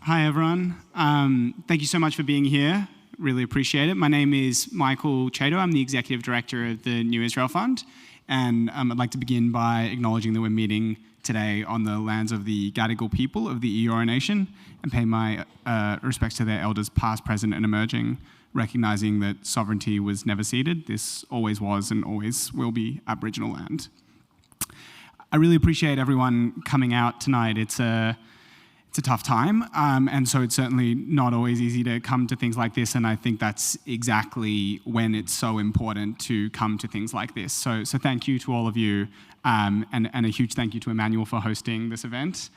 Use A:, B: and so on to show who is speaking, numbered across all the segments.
A: Hi, everyone. Thank you so much for being here. Really appreciate it. My name is Michael Chato. I'm the Executive Director of the NIF Israel Fund. And I'd like to begin by acknowledging that we're meeting today on the lands of the Gadigal people of the Eora Nation and pay my respects to their elders past, present, and emerging, recognizing that sovereignty was never ceded. This always was and always will be Aboriginal land. I really appreciate everyone coming out tonight. It's a tough time, and so it's certainly not always easy to come to things like this, and I think that's exactly when it's so important to come to things like this. So thank you to all of you, and a huge thank you to Emanuel for hosting this event.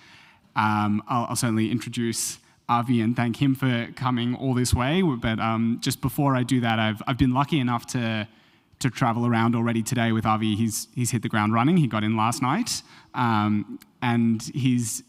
A: I'll certainly introduce Avi and thank him for coming all this way, but just before I do that, I've been lucky enough to travel around already today with Avi. He's hit the ground running. He got in last night, and he's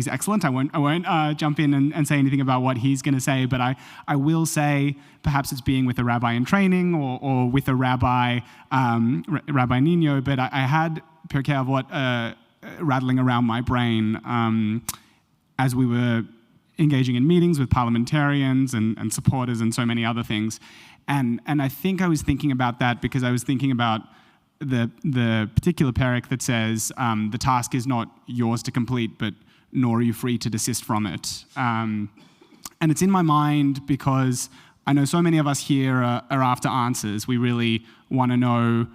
A: excellent. I won't jump in and say anything about what he's going to say, but I will say perhaps it's being with a rabbi in training or with a rabbi, Rabbi Ninio, but I had Pirkei Avot rattling around my brain as we were engaging in meetings with parliamentarians and supporters and so many other things. And I think I was thinking about that because I was thinking about the particular perek that says the task is not yours to complete, but nor are you free to desist from it. And it's in my mind because I know so many of us here are after answers. We really want to know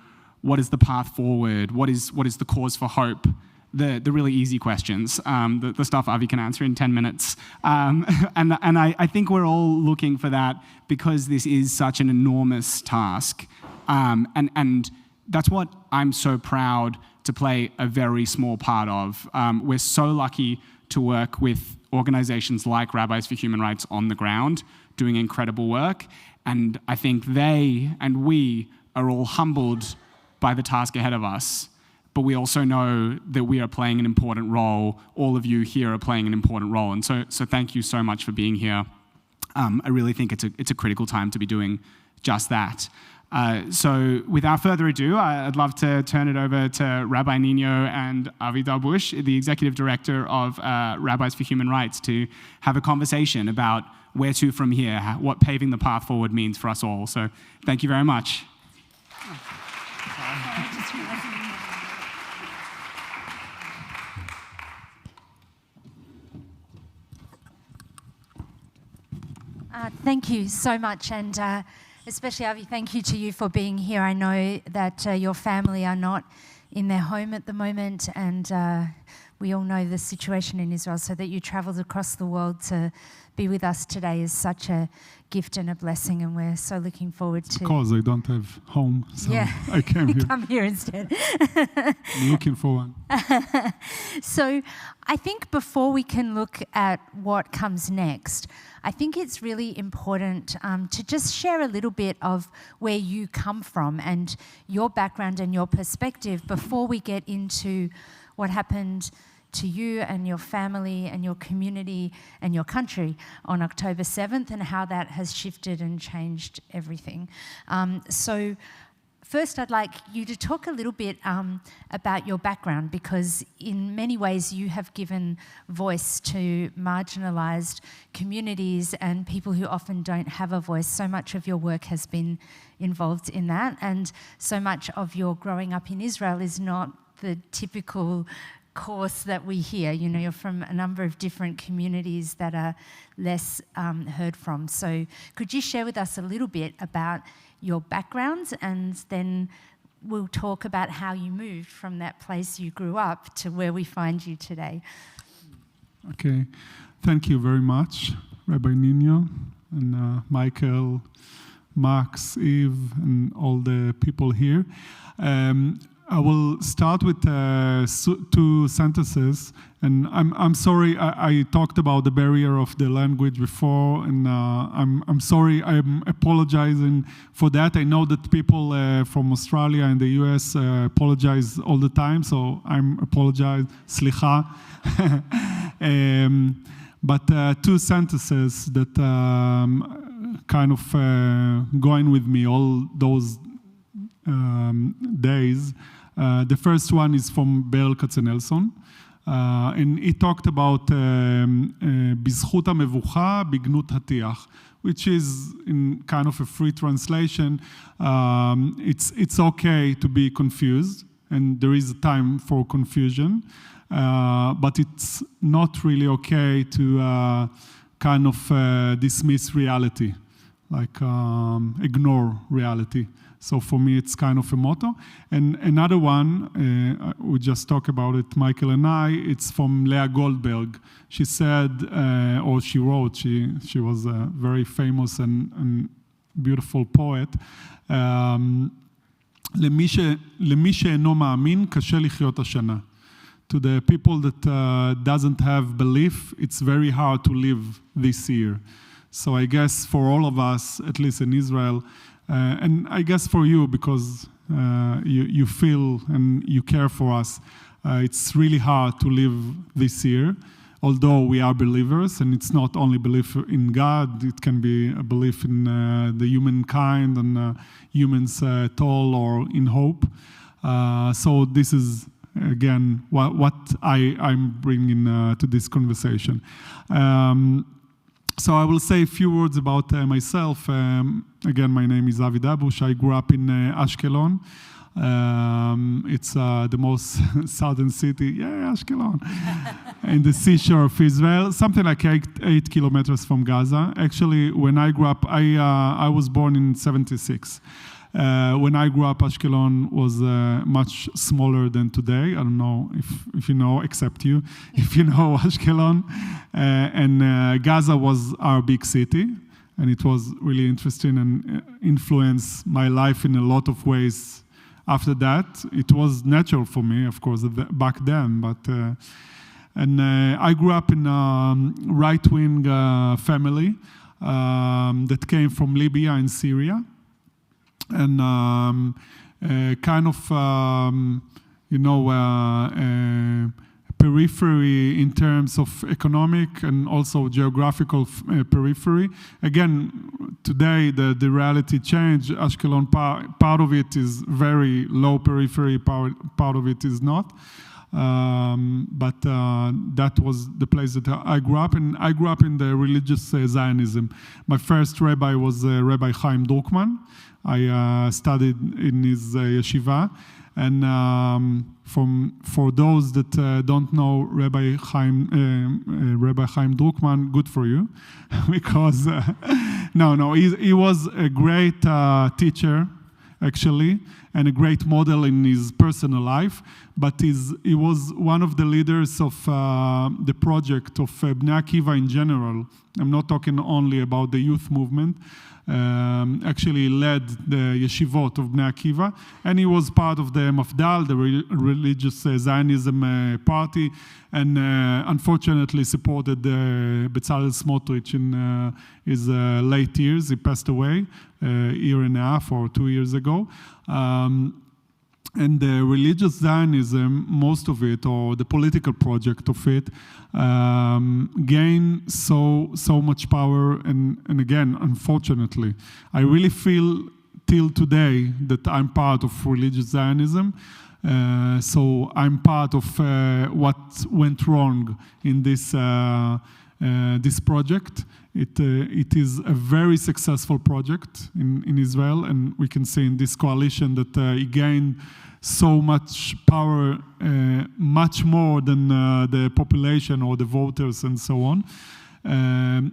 A: what is the path forward, what is the cause for hope, the really easy questions, the stuff Avi can answer in 10 minutes. And I think we're all looking for that because this is such an enormous task. And that's what I'm so proud to play a very small part of. We're so lucky to work with organizations like Rabbis for Human Rights on the ground, doing incredible work. And I think they and we are all humbled by the task ahead of us. But we also know that we are playing an important role. All of you here are playing an important role. And so thank you so much for being here. I really think it's a critical time to be doing just that. So without further ado, I'd love to turn it over to Rabbi Ninio and Avi Dabush, the Executive Director of Rabbis for Human Rights, to have a conversation about where to from here, what paving the path forward means for us all. So thank you very much.
B: Thank you so much, and especially, Avi, thank you to you for being here. I know that your family are not in their home at the moment, and we all know the situation in Israel, so that you travelled across the world to be with us today is such a gift and a blessing, and we're so looking forward to...
C: Because I don't have home, so yeah. I came here.
B: Come here instead.
C: I'm looking for one.
B: So I think before we can look at what comes next, I think it's really important to just share a little bit of where you come from and your background and your perspective before we get into what happened to you and your family and your community and your country on October 7th and how that has shifted and changed everything. So first, I'd like you to talk a little bit about your background, because in many ways you have given voice to marginalised communities and people who often don't have a voice. So much of your work has been involved in that, and so much of your growing up in Israel is not the typical course that we hear. You know, you're from a number of different communities that are less heard from. So could you share with us a little bit about your backgrounds, and then we'll talk about how you moved from that place you grew up to where we find you today.
C: Okay. Thank you very much, Rabbi Ninio and Michael, Max, Eve, and all the people here. I will start with two sentences, and I'm sorry I talked about the barrier of the language before, and I'm sorry. I'm apologizing for that. I know that people from Australia and the US apologize all the time, so I'm apologize. Slicha. But two sentences that kind of going with me all those days. The first one is from Berl Katzenelson. And he talked about בזכות המבוכה, בגנות הטיח, which is in kind of a free translation. It's okay to be confused, and there is a time for confusion, but it's not really okay to kind of dismiss reality, like ignore reality. So for me, it's kind of a motto. And another one, we just talked about it, Michael and I, it's from Leah Goldberg. She said, or she wrote, she was a very famous and beautiful poet, למי שאינו מאמין, קשה לחיות השנה. To the people that doesn't have belief, it's very hard to live this year. So I guess for all of us, at least in Israel, and I guess for you, because you feel and you care for us, it's really hard to live this year, although we are believers, and it's not only belief in God, it can be a belief in the humankind and humans' toll or in hope. So this is, again, what I'm bringing to this conversation. So I will say a few words about myself. Again, my name is Avi Dabush. I grew up in Ashkelon. It's the most southern city, Ashkelon, in the seashore of Israel, something like 8 kilometers from Gaza. Actually, when I grew up, I was born in 76. When I grew up, Ashkelon was much smaller than today. I don't know if you know, except you, if you know Ashkelon. And Gaza was our big city, and it was really interesting and influenced my life in a lot of ways. After that, it was natural for me, of course, back then. But and I grew up in a right-wing family that came from Libya and Syria. And kind of, periphery in terms of economic and also geographical periphery. Again, today the reality changed. Ashkelon, part of it is very low periphery, part of it is not. But that was the place that I grew up, and I grew up in the religious Zionism. My first rabbi was Rabbi Chaim Druckmann. I studied in his yeshiva, and for those that don't know Rabbi Chaim Druckmann, good for you, because he was a great teacher, actually, and a great model in his personal life, but he was one of the leaders of the project of Bnei Akiva in general. I'm not talking only about the youth movement. Actually led the yeshivot of Bnei Akiva, and he was part of the Mafdal, the religious Zionism party, and unfortunately supported Bezalel Smotrich in his late years. He passed away a year and a half or 2 years ago. And the religious Zionism, most of it, or the political project of it, gained so much power. And again, unfortunately, I really feel till today that I'm part of religious Zionism. So I'm part of what went wrong in this project. It is a very successful project in Israel, and we can see in this coalition that it gained so much power, much more than the population or the voters and so on.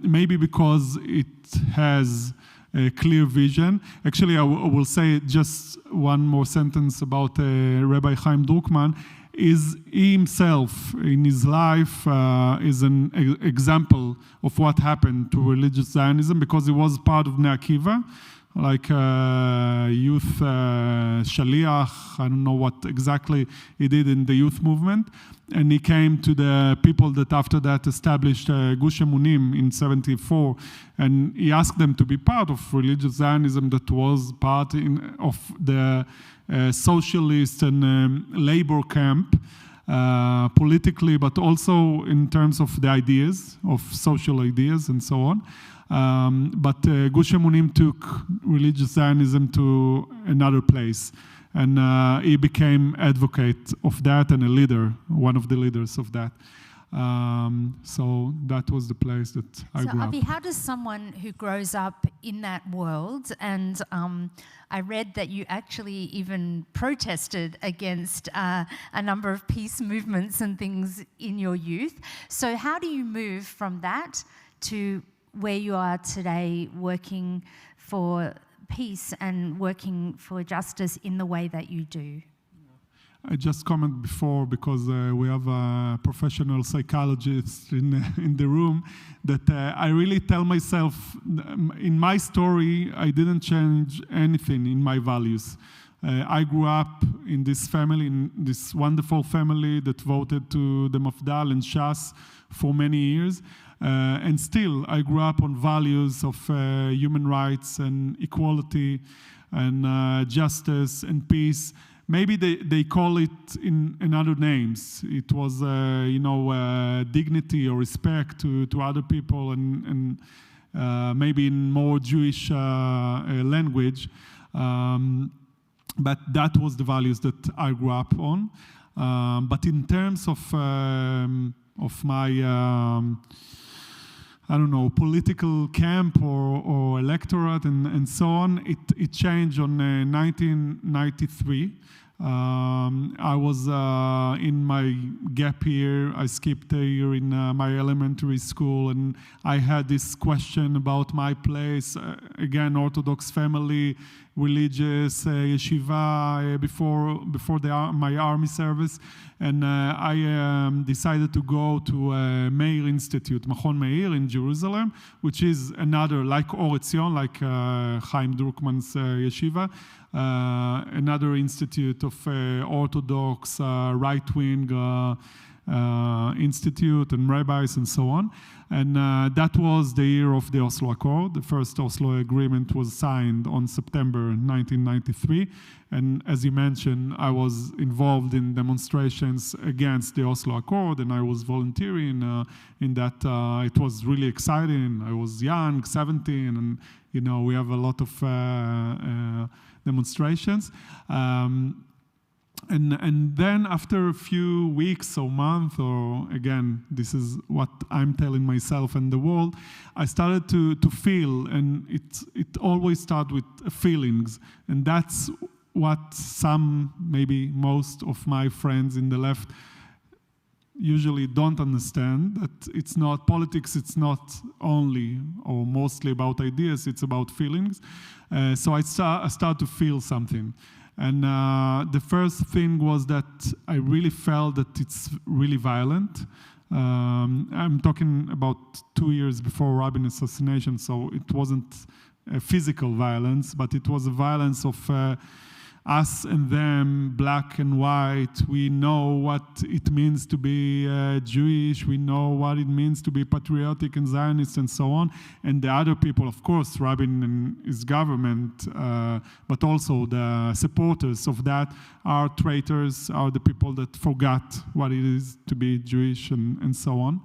C: Maybe because it has a clear vision. Actually, I will say just one more sentence about Rabbi Chaim Druckmann. He himself, in his life, is an example of what happened to religious Zionism, because he was part of Bnei Akiva, like youth shaliach. I don't know what exactly he did in the youth movement. And he came to the people that after that established Gush Emunim in 74, and he asked them to be part of religious Zionism that was part of the socialist and labor camp, politically, but also in terms of the ideas, of social ideas and so on. But Gush Emunim took religious Zionism to another place. And he became advocate of that and a leader, one of the leaders of that. So that was the place that I grew up.
B: Avi, how does someone who grows up in that world, and I read that you actually even protested against a number of peace movements and things in your youth. So how do you move from that to where you are today, working for peace and working for justice in the way that you do?
C: I just commented before, because we have a professional psychologist in the room, that I really tell myself, in my story, I didn't change anything in my values. I grew up in this family, in this wonderful family that voted to the Mafdal and Shas for many years. And still, I grew up on values of human rights and equality and justice and peace. Maybe they call it in other names. It was, dignity or respect to other people, and maybe in more Jewish language. But that was the values that I grew up on. But in terms of my political camp or electorate and so on, it changed on 1993. I was in my gap year. I skipped a year in my elementary school, and I had this question about my place. Again, Orthodox family, religious, yeshiva, before my army service. And I decided to go to Meir Institute, Machon Meir in Jerusalem, which is another, like Or Etzion, like Chaim Druckmann's yeshiva, another institute of Orthodox, right-wing institute and rabbis and so on. And that was the year of the Oslo Accord. The first Oslo Agreement was signed on September 1993. And as you mentioned, I was involved in demonstrations against the Oslo Accord, and I was volunteering in that. It was really exciting. I was young, 17, and we have a lot of demonstrations. And then after a few weeks or month, or again, this is what I'm telling myself and the world, I started to feel, and it always starts with feelings. And that's what some, maybe most of my friends in the left usually don't understand, that it's not politics, it's not only or mostly about ideas, it's about feelings. So I start to feel something. And the first thing was that I really felt that it's really violent. I'm talking about 2 years before Rabin's assassination, so it wasn't a physical violence, but it was a violence of us and them, black and white. We know what it means to be Jewish. We know what it means to be patriotic and Zionist and so on. And the other people, of course, Rabin and his government, but also the supporters of that are traitors, are the people that forgot what it is to be Jewish and so on.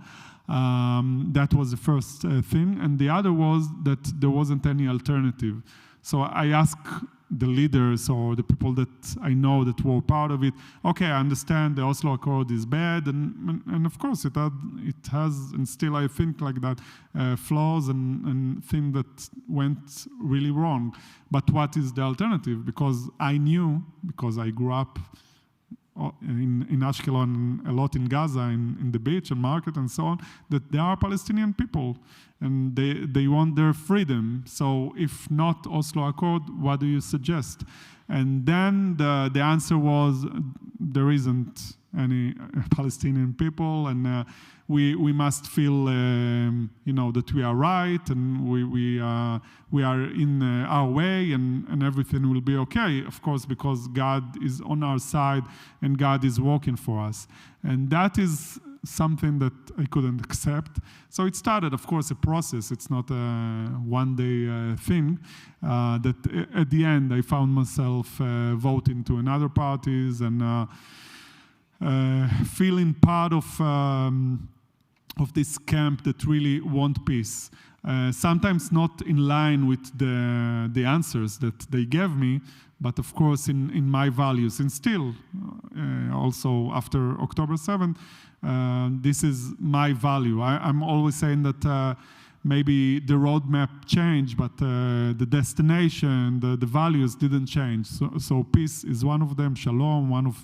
C: That was the first thing. And the other was that there wasn't any alternative. So I asked the leaders or the people that I know that were part of it, okay, I understand the Oslo Accord is bad, and of course it has, and still I think like that, flaws and things that went really wrong. But what is the alternative? Because I knew, because I grew up in Ashkelon, a lot in Gaza, in the beach and market and so on, that there are Palestinian people and they want their freedom. So if not Oslo Accord, what do you suggest? And then the answer was there isn't any Palestinian people, and we must feel that we are right, and we are in our way, and everything will be okay. Of course, because God is on our side and God is working for us, and that is something that I couldn't accept. So it started, of course, a process. It's not a one-day thing. That at the end, I found myself voting to another parties and feeling part of this camp that really want peace. sometimes not in line with the answers that they gave me, but of course in my values. And still, also after October 7th, this is my value. I'm always saying that maybe the roadmap changed, but the destination, the values didn't change. So peace is one of them, shalom, one of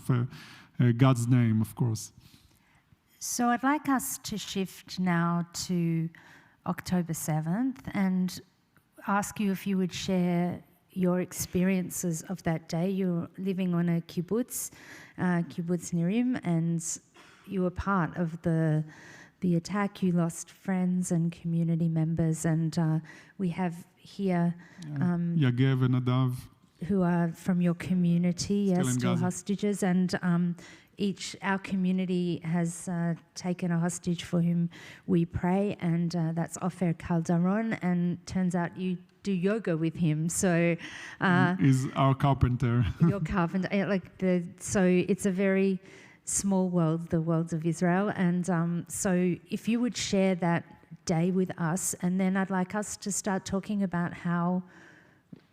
C: God's name, of course.
B: So I'd like us to shift now to October 7th and ask you if you would share your experiences of that day. You're living on a kibbutz, Kibbutz Nirim, and you were part of the attack. You lost friends and community members, and we have here
C: Yagev and Nadav,
B: who are from your community, still
C: Gaza.
B: hostages, and our community has taken a hostage for whom we pray, and that's Ofer Calderon, and turns out you do yoga with him, so
C: is our carpenter.
B: Your carpenter, so it's a very small world, the world of Israel, and so if you would share that day with us, and then I'd like us to start talking about how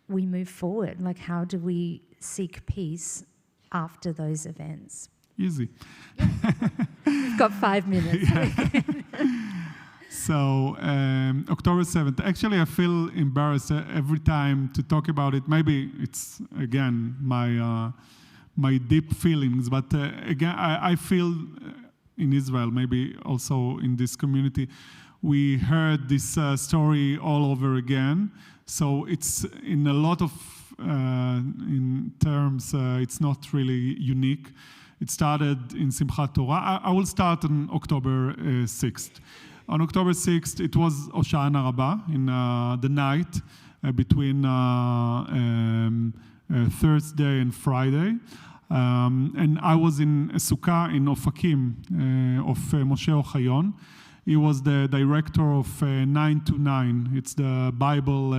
B: we move forward, like how do we seek peace after those events.
C: Easy.
B: We've got 5 minutes.
C: So October 7th, actually I feel embarrassed every time to talk about it. Maybe it's, again, my deep feelings, but again, I feel in Israel, maybe also in this community, we heard this story all over again. So it's in a lot of in terms, it's not really unique. It started in Simchat Torah. I will start on October 6th. On October 6th, it was Hoshana Rabbah in the night between Thursday and Friday. And I was in a sukkah in Ofakim of Moshe Ochayon. He was the director of 9 to 9. It's the Bible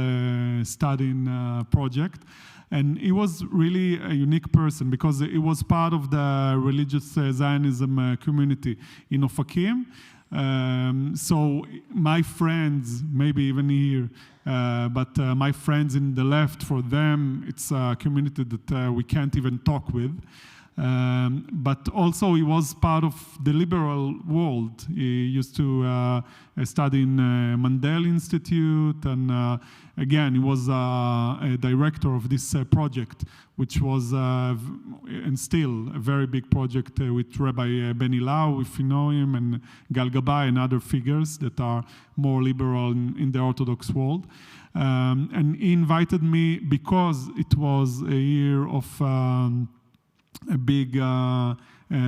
C: studying project. And he was really a unique person because he was part of the religious Zionism community in Ofakim. So my friends, maybe even here, but my friends in the left, for them, it's a community that we can't even talk with. But also he was part of the liberal world. He used to study in Mandel Institute, and again, he was a director of this project, which was, and still, a very big project with Rabbi Ben Ilau, if you know him, and Gal Gabay and other figures that are more liberal in the Orthodox world. And he invited me because it was a year of a big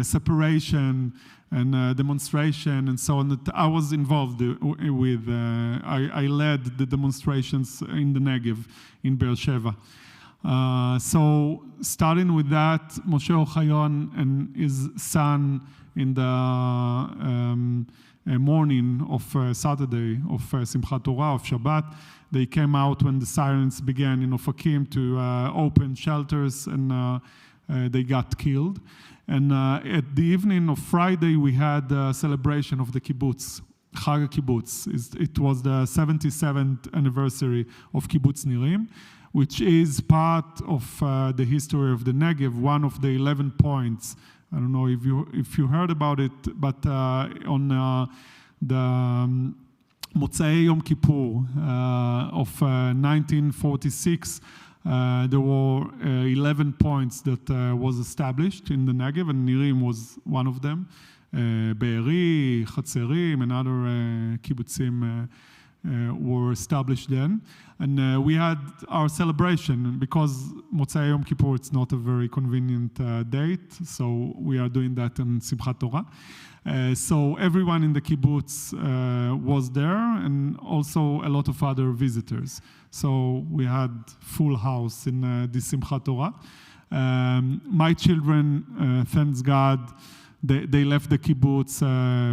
C: separation and demonstration and so on that I was involved with. I led the demonstrations in the Negev, in Be'er Sheva. So starting with that, Moshe Ochayon and his son in the morning of Saturday of Simchat Torah, of Shabbat, they came out when the sirens began in Ofakim to open shelters, and they got killed. And at the evening of Friday, we had a celebration of the kibbutz, Chag Kibbutz. It was the 77th anniversary of Kibbutz Nirim, which is part of the history of the Negev, one of the 11 points. I don't know if you heard about it, but on the Motzei Yom Kippur of 1946, there were 11 points that was established in the Negev, and Nirim was one of them. Be'eri, Chatzerim, and other kibbutzim were established then. And we had our celebration, because Motzei Yom Kippur, it's not a very convenient date, so we are doing that in Simchat Torah. So everyone in the kibbutz was there, and also a lot of other visitors. So we had full house in this Simchat Torah. My children, thanks God, they left the kibbutz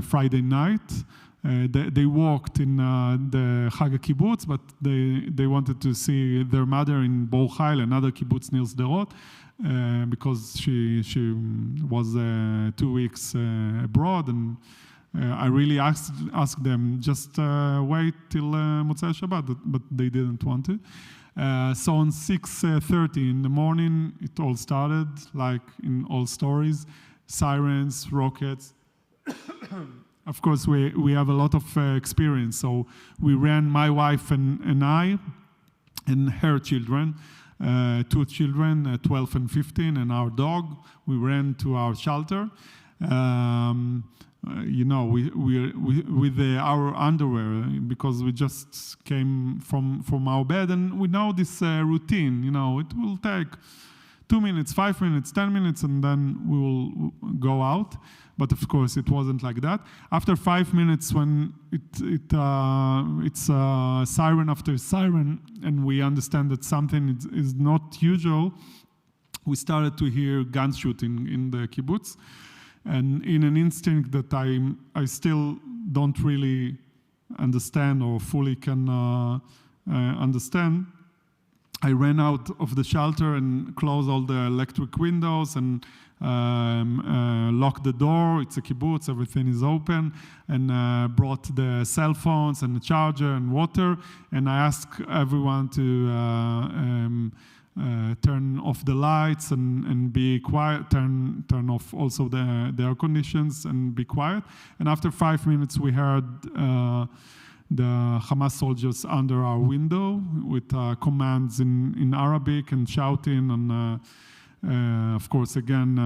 C: Friday night. They walked in the Chag Kibbutz, but they wanted to see their mother in Bor Chayil, another kibbutz near Sderot, because she was 2 weeks abroad, and I really asked them, just wait till Motzei Shabbat, but they didn't want to. So on 6:30 in the morning, it all started, like in all stories, sirens, rockets. Of course, we have a lot of experience, so we ran, my wife and I, and her children, 2 children, 12 and 15, and our dog. We ran to our shelter. With our underwear, because we just came from our bed, and we know this routine. It will take 2 minutes, 5 minutes, 10 minutes, and then we will go out. But of course, it wasn't like that. After 5 minutes, when it's siren after siren, and we understand that something is not usual, we started to hear gun shooting in the kibbutz. And in an instinct that I still don't really understand or fully can understand, I ran out of the shelter and closed all the electric windows and locked the door. It's a kibbutz, everything is open, and brought the cell phones and the charger and water. And I asked everyone to turn off the lights and be quiet, turn off also the air conditions and be quiet. And after 5 minutes, we heard the Hamas soldiers under our window with commands in Arabic and shouting, and of course, again,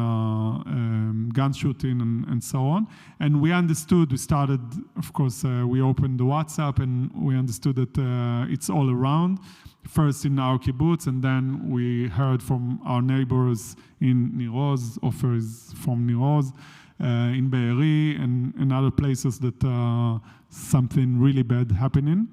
C: gun shooting and so on. And we understood, we started, of course, we opened the WhatsApp and we understood that it's all around. First in our kibbutz, and then we heard from our neighbors in Nir Oz, Ofer is from Nir Oz, in Be'eri, and other places that something really bad happening.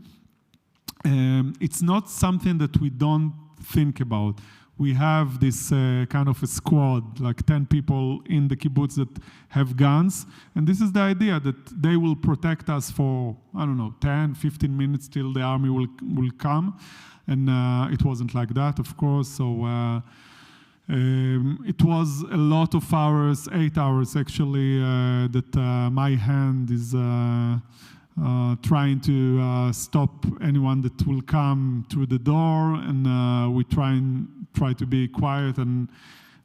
C: It's not something that we don't think about. We have this kind of a squad, like 10 people in the kibbutz that have guns, and this is the idea that they will protect us for, 10, 15 minutes till the army will come. And it wasn't like that, of course. So it was a lot of hours, 8 hours actually, that my hand is trying to stop anyone that will come through the door. And we try to be quiet and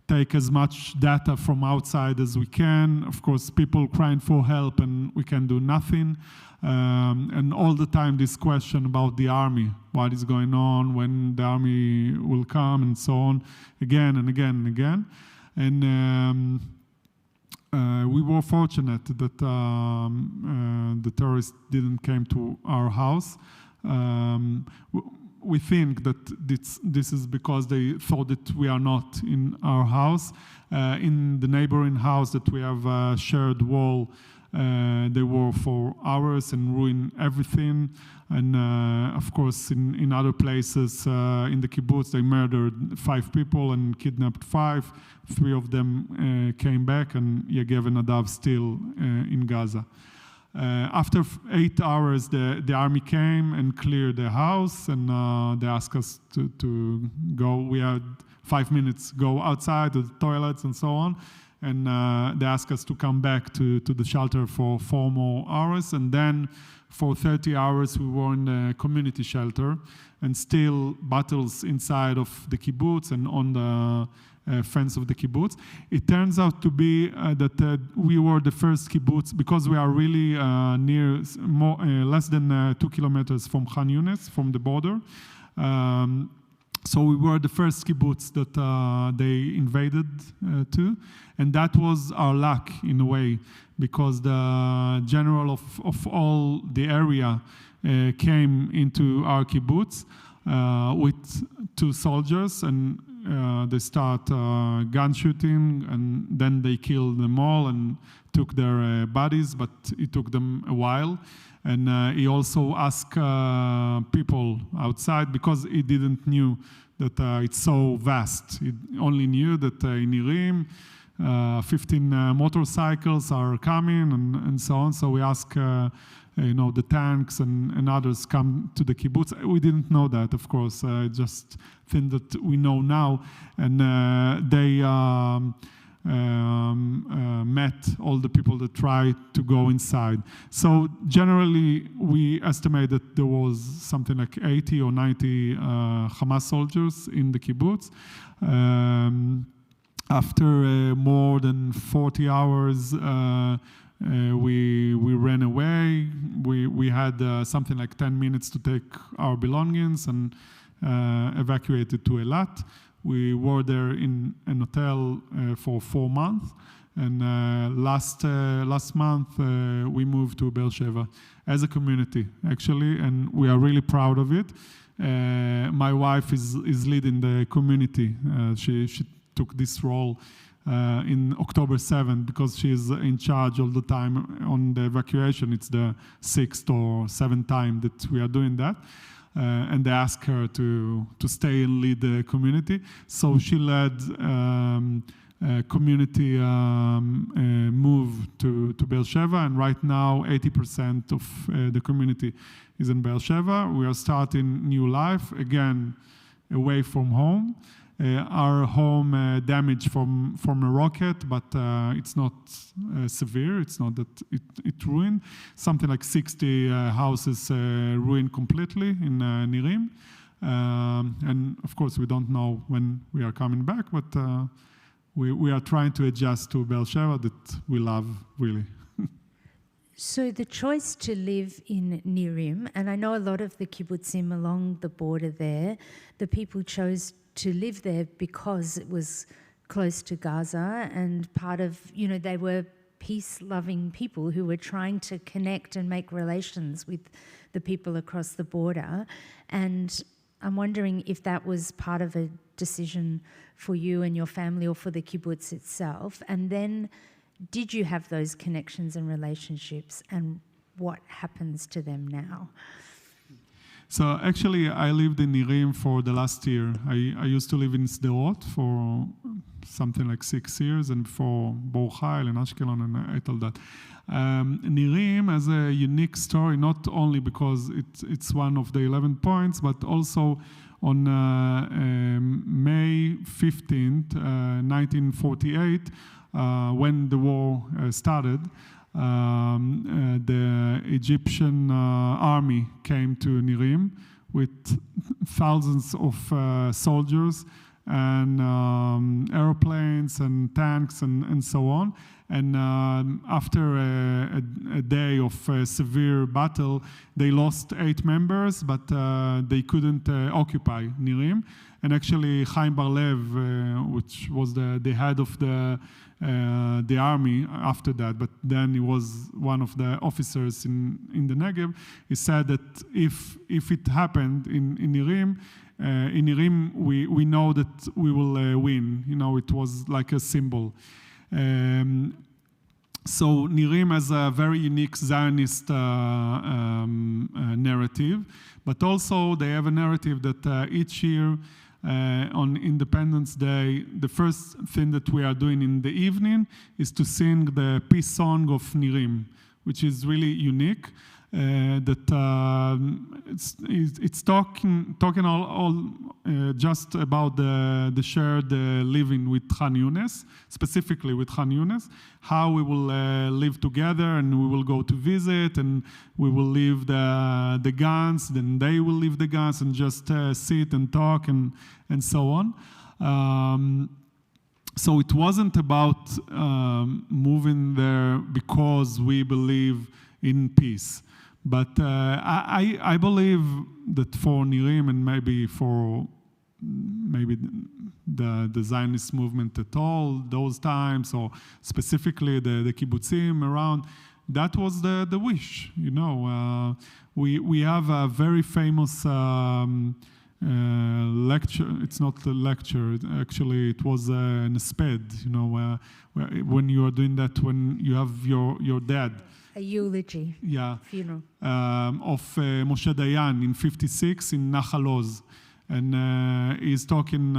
C: take as much data from outside as we can. Of course, people crying for help, and we can do nothing. And all the time this question about the army, what is going on, when the army will come, and so on, again and again and again. And we were fortunate that the terrorists didn't come to our house. We think that this is because they thought that we are not in our house. In the neighboring house that we have a shared wall, they were for hours and ruined everything. And of course, in other places in the kibbutz, they murdered 5 people and kidnapped 5. 3 of them came back, and Yegev and Nadav still in Gaza. After 8 hours, the army came and cleared the house, and they asked us to go. We had 5 minutes, go outside to the toilets and so on. And they asked us to come back to the shelter for 4 more hours. And then for 30 hours, we were in the community shelter, and still battles inside of the kibbutz and on the fence of the kibbutz. It turns out to be that we were the first kibbutz, because we are really near, less than 2 kilometers from Khan Yunis, from the border. So we were the first kibbutz that they invaded to, and that was our luck in a way, because the general of all the area came into our kibbutz with 2 soldiers, and they start gun shooting, and then they killed them all and took their bodies, but it took them a while. And he also asked people outside, because he didn't knew that it's so vast. He only knew that in Nirim, 15 motorcycles are coming and so on. So we asked, the tanks and others come to the kibbutz. We didn't know that, of course. Just think that we know now. And they met all the people that tried to go inside. So generally, we estimate that there was something like 80 or 90 Hamas soldiers in the kibbutz. After more than 40 hours, we ran away. We had something like 10 minutes to take our belongings and evacuated to Eilat. We were there in an hotel for 4 months, and last month we moved to Beersheba as a community, actually, and we are really proud of it. My wife is leading the community. She took this role in October 7th because she is in charge all the time on the evacuation. It's the 6th or 7th time that we are doing that. And they asked her to stay and lead the community. So she led community move to Beersheba, and right now 80% of the community is in Beersheba. We are starting new life, again, away from home. Our home damaged from a rocket, but it's not severe. It's not that it ruined. Something like 60 houses ruined completely in Nirim. And of course, we don't know when we are coming back, but we are trying to adjust to Beersheba that we love, really.
B: So the choice to live in Nirim, and I know a lot of the kibbutzim along the border there, the people chose to live there because it was close to Gaza, and part of, they were peace-loving people who were trying to connect and make relations with the people across the border. And I'm wondering if that was part of a decision for you and your family or for the kibbutz itself. And then did you have those connections and relationships, and what happens to them now?
C: So actually, I lived in Nirim for the last year. I used to live in Sderot for something like 6 years, and for Bor Chayil and Ashkelon and Etaldat. Nirim has a unique story, not only because it's one of the 11 points, but also on May 15th, 1948, when the war started, the Egyptian army came to Nirim with thousands of soldiers and airplanes and tanks and so on. And after a day of severe battle, they lost 8 members, but they couldn't occupy Nirim. And actually, Chaim Bar-Lev, which was the head of the army after that, but then he was one of the officers in the Negev, he said that if it happened in Nirim, we know that we will win. It was like a symbol. So Nirim has a very unique Zionist narrative, but also they have a narrative that each year on Independence Day, the first thing that we are doing in the evening is to sing the peace song of Nirim, which is really unique. That it's talking all just about the shared living with Khan Yunis, specifically with Khan Yunis, how we will live together, and we will go to visit, and we will leave the guns, then they will leave the guns, and just sit and talk and so on. So it wasn't about moving there because we believe in peace. But I believe that for Nirim, and maybe for the Zionist movement at all, those times, or specifically the kibbutzim around, that was the wish. We have a very famous lecture. It's not a lecture. Actually, it was an sped. When you are doing that, when you have your dad.
B: A eulogy.
C: Yeah.
B: Funeral.
C: Of Moshe Dayan in '56 in Nahal Oz. And he's talking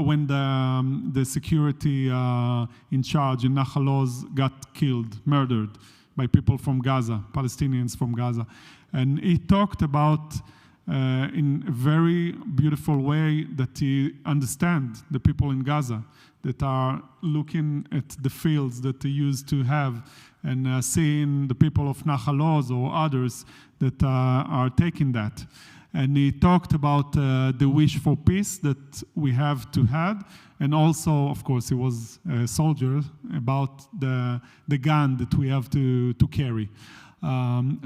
C: when the security in charge in Nahal Oz got killed, murdered by people from Gaza, Palestinians from Gaza. And he talked about in a very beautiful way that he understands the people in Gaza that are looking at the fields that they used to have and seeing the people of Nahal Oz or others that are taking that. And he talked about the wish for peace that we have to have, and also, of course, he was a soldier, about the gun that we have to carry.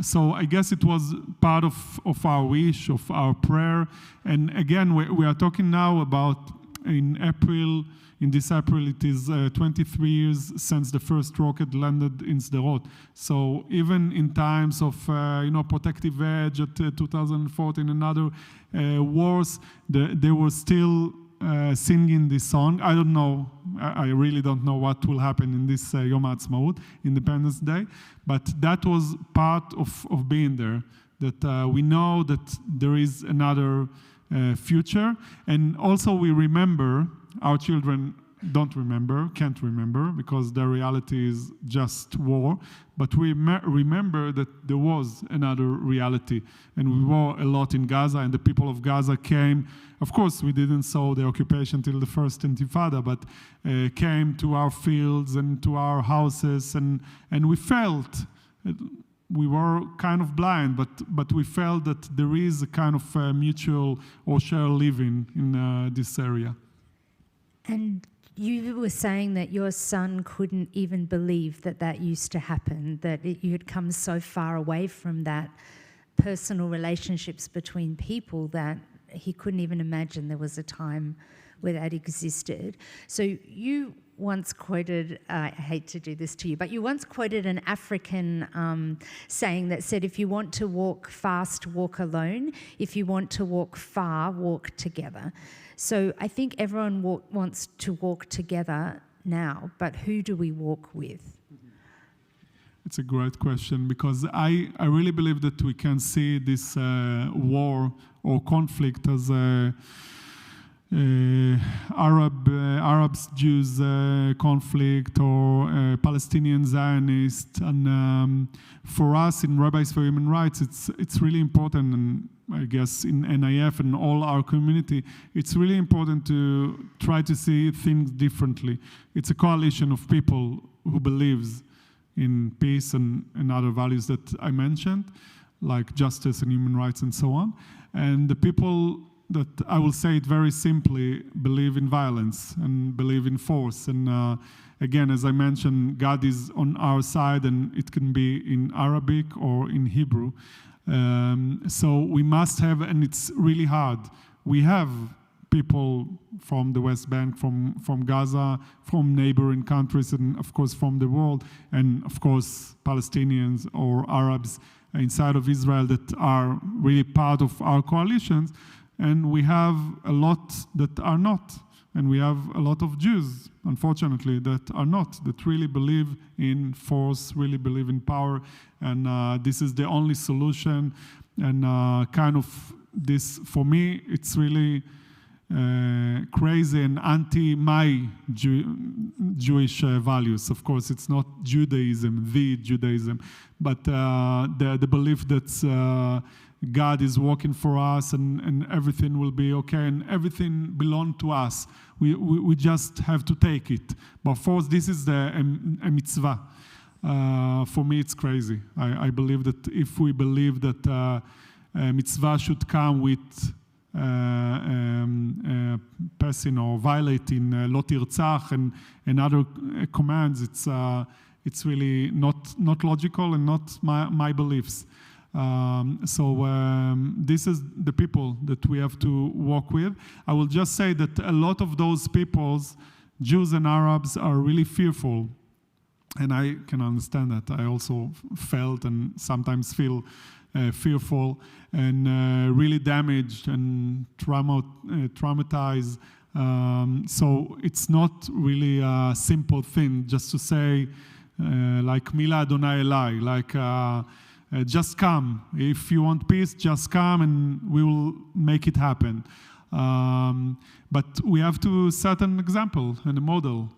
C: So I guess it was part of our wish, of our prayer. And again, we are talking now about in this April, it is 23 years since the first rocket landed in Sderot. So even in times of, protective edge at 2014 and other wars, they were still singing this song. I don't know, I really don't know what will happen in this Yom HaAtzmaut, Independence Day, but that was part of being there, that we know that there is another future, and also we remember, our children don't remember, can't remember, because their reality is just war, but we remember that there was another reality, and we were a lot in Gaza, and the people of Gaza came. Of course, we didn't saw the occupation till the first Intifada, but came to our fields and to our houses, and we felt, we were kind of blind, but we felt that there is a kind of mutual or shared living in this area.
B: And you were saying that your son couldn't even believe that used to happen, that you had come so far away from that personal relationships between people that he couldn't even imagine there was a time where that existed. So you once quoted, I hate to do this to you, but you once quoted an African saying that said, if you want to walk fast, walk alone. If you want to walk far, walk together. So I think everyone wants to walk together now, but who do we walk with?
C: It's a great question, because I really believe that we can see this war or conflict as a Arabs-Jews conflict or Palestinian Zionist, and for us in Rabbis for Human Rights, it's really important, and I guess in NIF and all our community, it's really important to try to see things differently. It's a coalition of people who believes in peace and other values that I mentioned, like justice and human rights and so on, and the people that, I will say it very simply, believe in violence and believe in force. And again, as I mentioned, God is on our side, and it can be in Arabic or in Hebrew. So we must have, and it's really hard, we have people from the West Bank, from Gaza, from neighboring countries, and of course from the world, and of course Palestinians or Arabs inside of Israel that are really part of our coalitions. And we have a lot that are not. And we have a lot of Jews, unfortunately, that are not, that really believe in force, really believe in power. And this is the only solution. And kind of this, for me, it's really crazy and anti-my Jewish values. Of course, it's not Judaism, the Judaism, but the belief that God is working for us, and everything will be okay, and everything belongs to us. We just have to take it. But for us, this is a mitzvah. For me, it's crazy. I believe that if we believe that a mitzvah should come with passing or violating lo tirtzach and other commands, it's really not logical and not my beliefs. So this is the people that we have to work with. I will just say that a lot of those peoples, Jews and Arabs, are really fearful. And I can understand that. I also felt and sometimes feel fearful and really damaged and traumatized. So it's not really a simple thing just to say, like Mila Adonai Elai, like just come. If you want peace, just come and we will make it happen. But we have to set an example and a model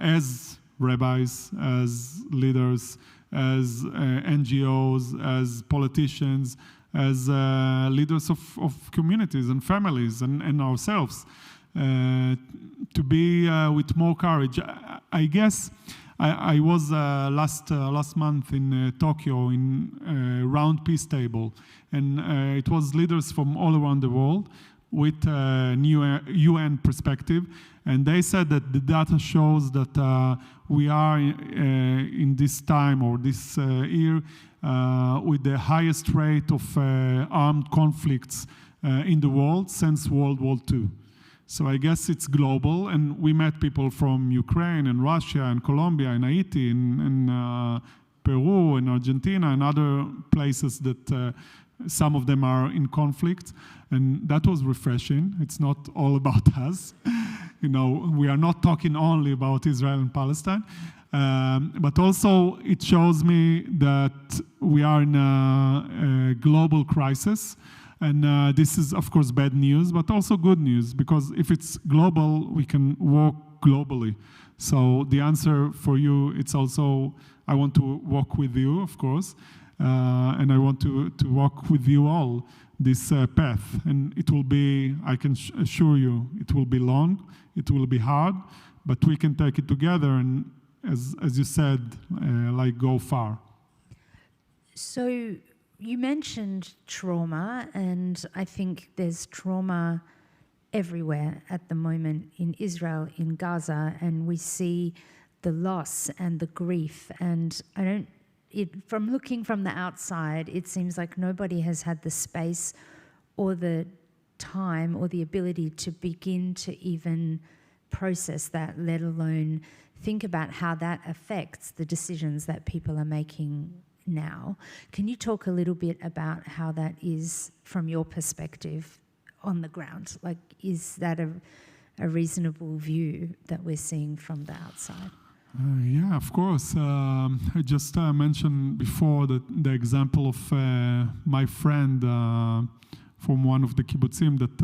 C: as rabbis, as leaders, as NGOs, as politicians, as leaders of communities and families and ourselves, to be with more courage. I guess I was last month in Tokyo in round peace table, and it was leaders from all around the world with new UN perspective, and they said that the data shows that we are in this time or this year with the highest rate of armed conflicts in the world since World War II. So I guess it's global, and we met people from Ukraine and Russia and Colombia and Haiti and Peru and Argentina and other places that some of them are in conflict, and that was refreshing. It's not all about us. You know, we are not talking only about Israel and Palestine, but also it shows me that we are in a global crisis. And this is, of course, bad news, but also good news, because if it's global, we can work globally. So the answer for you, it's also, I want to walk with you, of course, and I want to walk with you all this path. And it will be, I can assure you, it will be long, it will be hard, but we can take it together and, as you said, like go far.
B: So you mentioned trauma, and I think there's trauma everywhere at the moment in Israel, in Gaza, and we see the loss and the grief. And from looking from the outside, it seems like nobody has had the space or the time or the ability to begin to even process that, let alone think about how that affects the decisions that people are making now. Can you talk a little bit about how that is from your perspective on the ground? Like, is that a reasonable view that we're seeing from the outside?
C: Yeah, of course. I just mentioned before that the example of my friend from one of the kibbutzim that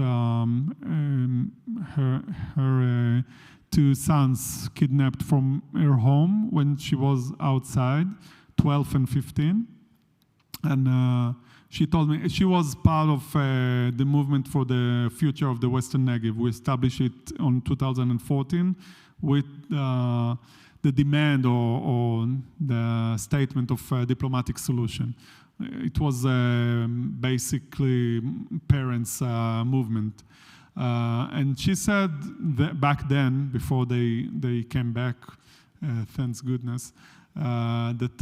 C: her two sons kidnapped from her home when she was outside, 12 and 15, and she told me she was part of the movement for the future of the Western Negev. We established it in 2014 with the demand or the statement of a diplomatic solution. It was basically parents' movement. And she said that back then, before they came back, thanks goodness, that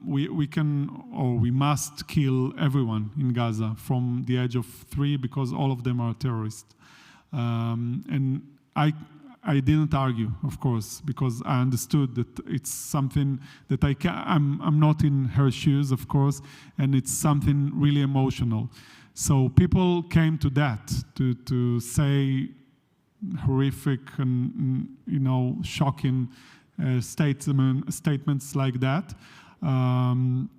C: we can or we must kill everyone in Gaza from the age of 3 because all of them are terrorists. And I didn't argue, of course, because I understood that it's something that I'm not in her shoes, of course, and it's something really emotional. So people came to that, to say horrific and shocking statements like that. And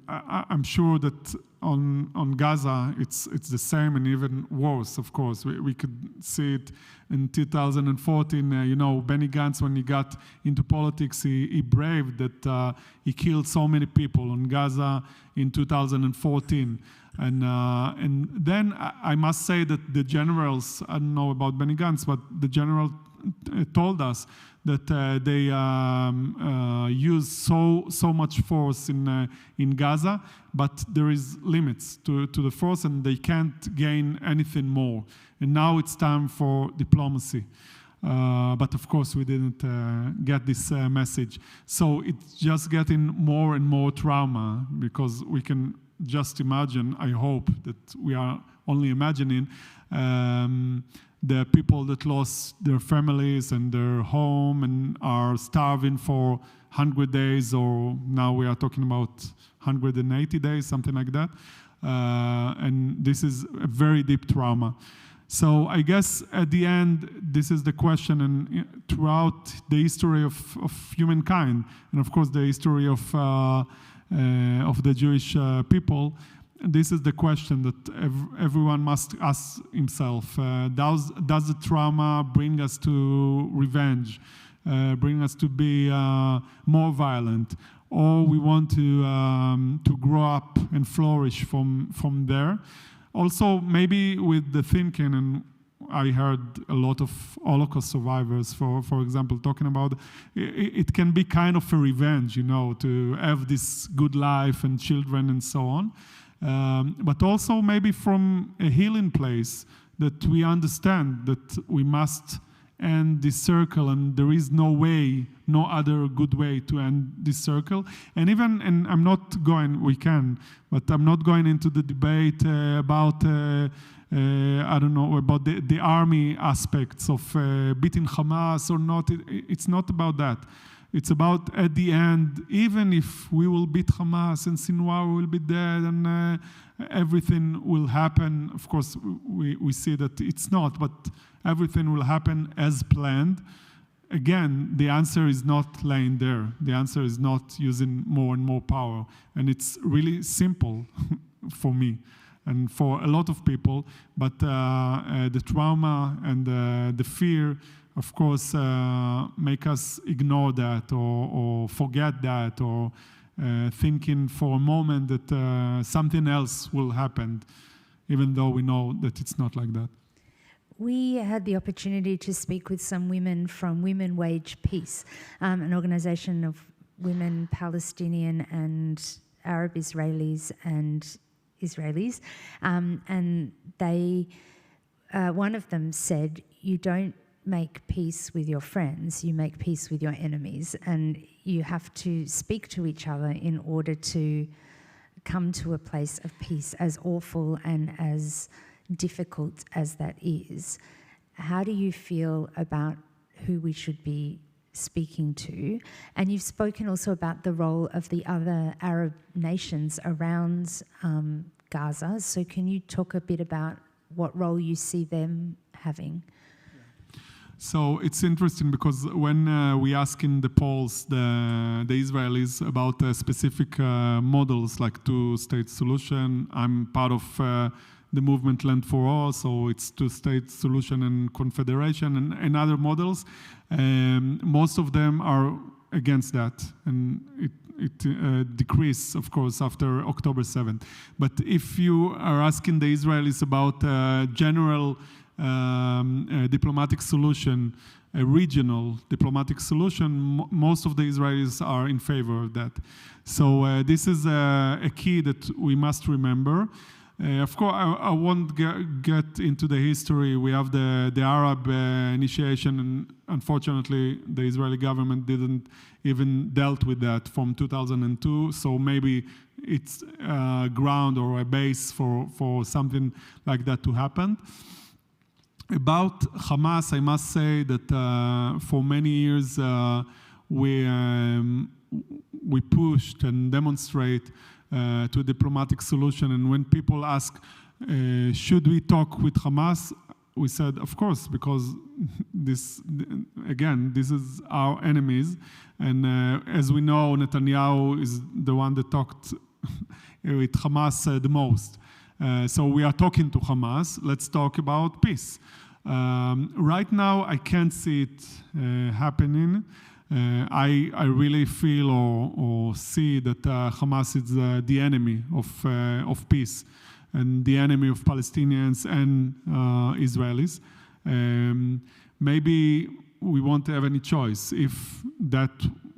C: I'm sure that on Gaza, it's the same and even worse, of course. We could see it in 2014. Benny Gantz, when he got into politics, he braved that he killed so many people on Gaza in 2014. And then I must say that the generals, I don't know about Benny Gantz, but the general told us that they use so much force in Gaza, but there is limits to the force, and they can't gain anything more. And now it's time for diplomacy. But of course, we didn't get this message. So it's just getting more and more trauma, because we can just imagine, I hope that we are only imagining, the people that lost their families and their home and are starving for 100 days, or now we are talking about 180 days, something like that. And this is a very deep trauma. So I guess at the end, this is the question, and throughout the history of humankind, and of course the history of the Jewish people, this is the question that everyone must ask himself. Does the trauma bring us to revenge, bring us to be more violent? or we want to grow up and flourish from there. Also, maybe with the thinking, and I heard a lot of Holocaust survivors, for example, talking about it can be kind of a revenge, to have this good life and children and so on. But also maybe from a healing place that we understand that we must end this circle, and there is no other good way to end this circle. And I'm not going, we can, but I'm not going into the debate about, I don't know, about the army aspects of beating Hamas or not. It's not about that. It's about, at the end, even if we will beat Hamas and Sinwar will be dead and everything will happen, of course, we see that it's not, but everything will happen as planned. Again, the answer is not laying there. The answer is not using more and more power. And it's really simple for me and for a lot of people, but the trauma and the fear, of course, make us ignore that or forget that or thinking for a moment that something else will happen, even though we know that it's not like that.
B: We had the opportunity to speak with some women from Women Wage Peace, an organisation of women, Palestinian and Arab Israelis and Israelis, and they, one of them said, you don't make peace with your friends, you make peace with your enemies, and you have to speak to each other in order to come to a place of peace, as awful and as difficult as that is. How do you feel about who we should be speaking to? And you've spoken also about the role of the other Arab nations around Gaza, so can you talk a bit about what role you see them having?
C: So it's interesting because when we ask in the polls the Israelis about specific models like two-state solution, I'm part of the movement Land for All, so it's two-state solution and confederation and other models. Most of them are against that, and it decreased, of course, after October 7th. But if you are asking the Israelis about general diplomatic solution, a regional diplomatic solution, most of the Israelis are in favor of that. So this is a key that we must remember. Of course, I won't get into the history. We have the Arab initiation, and unfortunately, the Israeli government didn't even dealt with that from 2002. So maybe it's a ground or a base for something like that to happen. About Hamas, I must say that for many years we pushed and demonstrate to a diplomatic solution. And when people ask, should we talk with Hamas? We said, of course, because this is our enemies. And as we know, Netanyahu is the one that talked with Hamas the most. So we are talking to Hamas. Let's talk about peace. Right now, I can't see it happening. I really feel or see that Hamas is the enemy of peace and the enemy of Palestinians and Israelis. Maybe we won't have any choice if that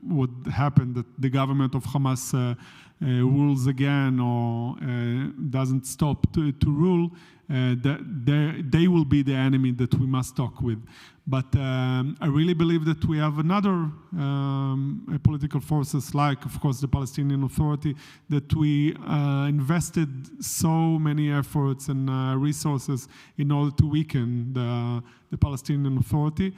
C: would happen, that the government of Hamas rules again or doesn't stop to rule, they will be the enemy that we must talk with. But I really believe that we have another political forces, like, of course, the Palestinian Authority, that we invested so many efforts and resources in order to weaken the Palestinian Authority.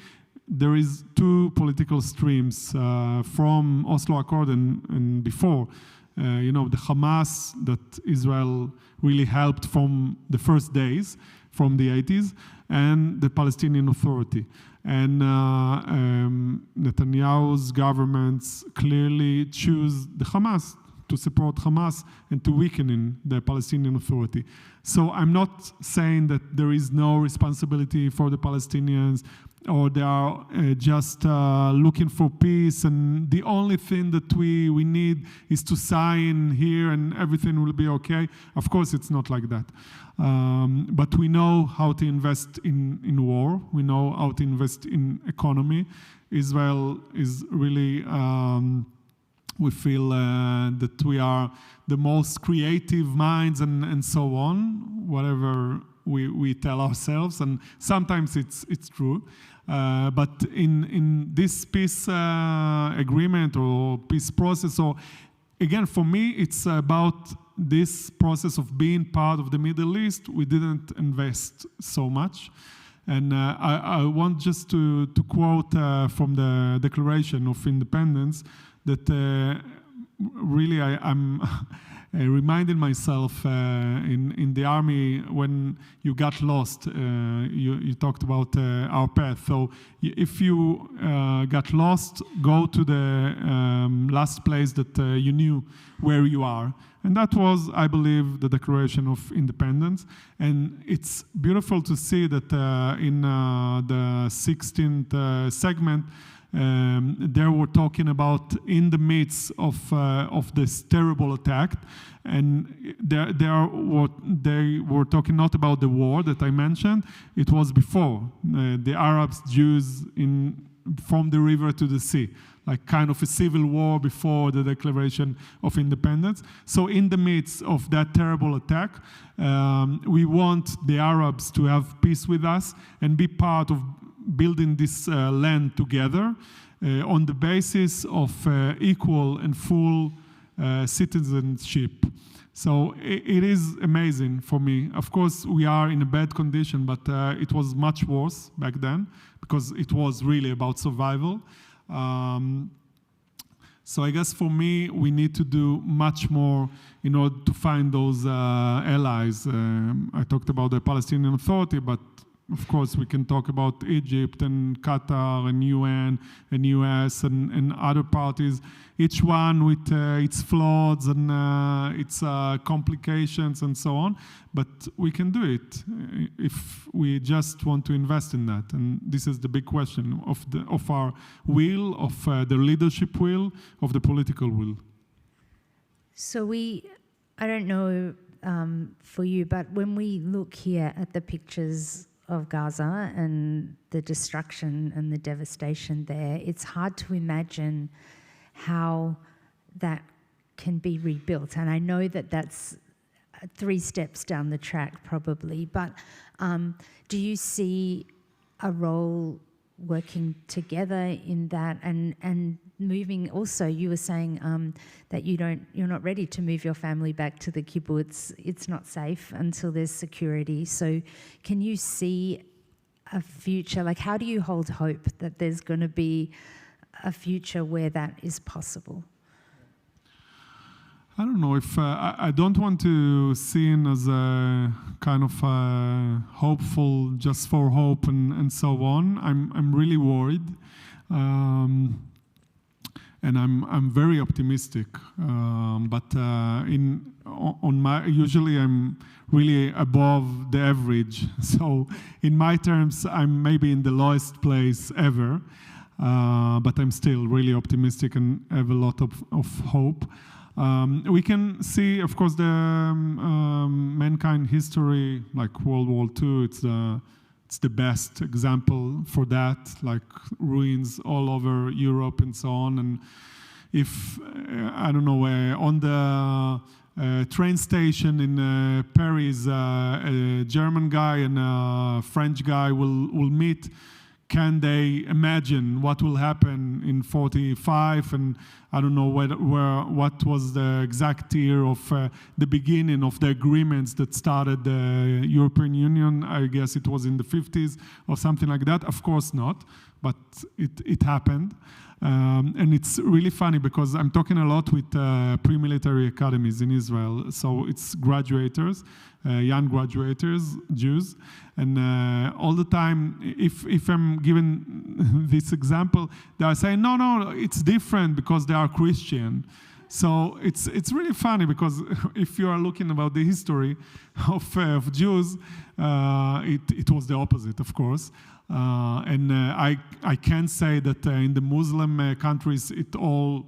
C: There is two political streams from Oslo Accord and before. The Hamas that Israel really helped from the first days, from the 80s, and the Palestinian Authority. And Netanyahu's governments clearly choose the Hamas to support Hamas and to weakening the Palestinian Authority. So I'm not saying that there is no responsibility for the Palestinians, or they are just looking for peace, and the only thing that we need is to sign here and everything will be okay. Of course, it's not like that. But we know how to invest in war. We know how to invest in economy. Israel is really, we feel that we are the most creative minds and so on, whatever we tell ourselves, and sometimes it's true. But in this peace agreement or peace process, or again, for me, it's about this process of being part of the Middle East. We didn't invest so much. And I want just to quote from the Declaration of Independence that really I'm reminding myself in the army when you got lost. You talked about our path. So if you got lost, go to the last place that you knew where you are. And that was, I believe, the Declaration of Independence. And it's beautiful to see that in the 16th segment, they were talking about in the midst of this terrible attack, and they were talking not about the war that I mentioned. It was before the Arabs, Jews from the river to the sea, like kind of a civil war before the Declaration of Independence. So in the midst of that terrible attack, we want the Arabs to have peace with us and be part of building this land together on the basis of equal and full citizenship. So it is amazing for me. Of course, we are in a bad condition, but it was much worse back then because it was really about survival. So I guess for me, we need to do much more in order to find those allies. I talked about the Palestinian Authority, but of course, we can talk about Egypt and Qatar and UN and US and other parties, each one with its flaws and its complications and so on. But we can do it if we just want to invest in that. And this is the big question of our will, of the leadership will, of the political will.
B: So I don't know for you, but when we look here at the pictures of Gaza and the destruction and the devastation there, it's hard to imagine how that can be rebuilt. And I know that that's 3 steps down the track probably, but do you see a role working together in that and moving? Also, you were saying that you're not ready to move your family back to the kibbutz. It's not safe until there's security. So can you see a future? Like, how do you hold hope that there's going to be a future where that is possible?
C: I don't know if I don't want to see it as a kind of hopeful just for hope and so on. I'm really worried, and I'm very optimistic. But usually I'm really above the average. So in my terms, I'm maybe in the lowest place ever. But I'm still really optimistic and have a lot of hope. We can see, of course, the mankind history, like World War II. It's the best example for that, like ruins all over Europe and so on. And if I don't know, on the train station in Paris, a German guy and a French guy will meet. Can they imagine what will happen in 45? And I don't know what was the exact year of the beginning of the agreements that started the European Union. I guess it was in the 50s or something like that. Of course not, but it happened. And it's really funny because I'm talking a lot with pre-military academies in Israel. So it's graduators, young graduators, Jews. And all the time, if I'm giving this example, they are saying, no, it's different because they are Christian. So it's really funny because if you are looking about the history of Jews, it was the opposite, of course. I can say that in the Muslim countries it all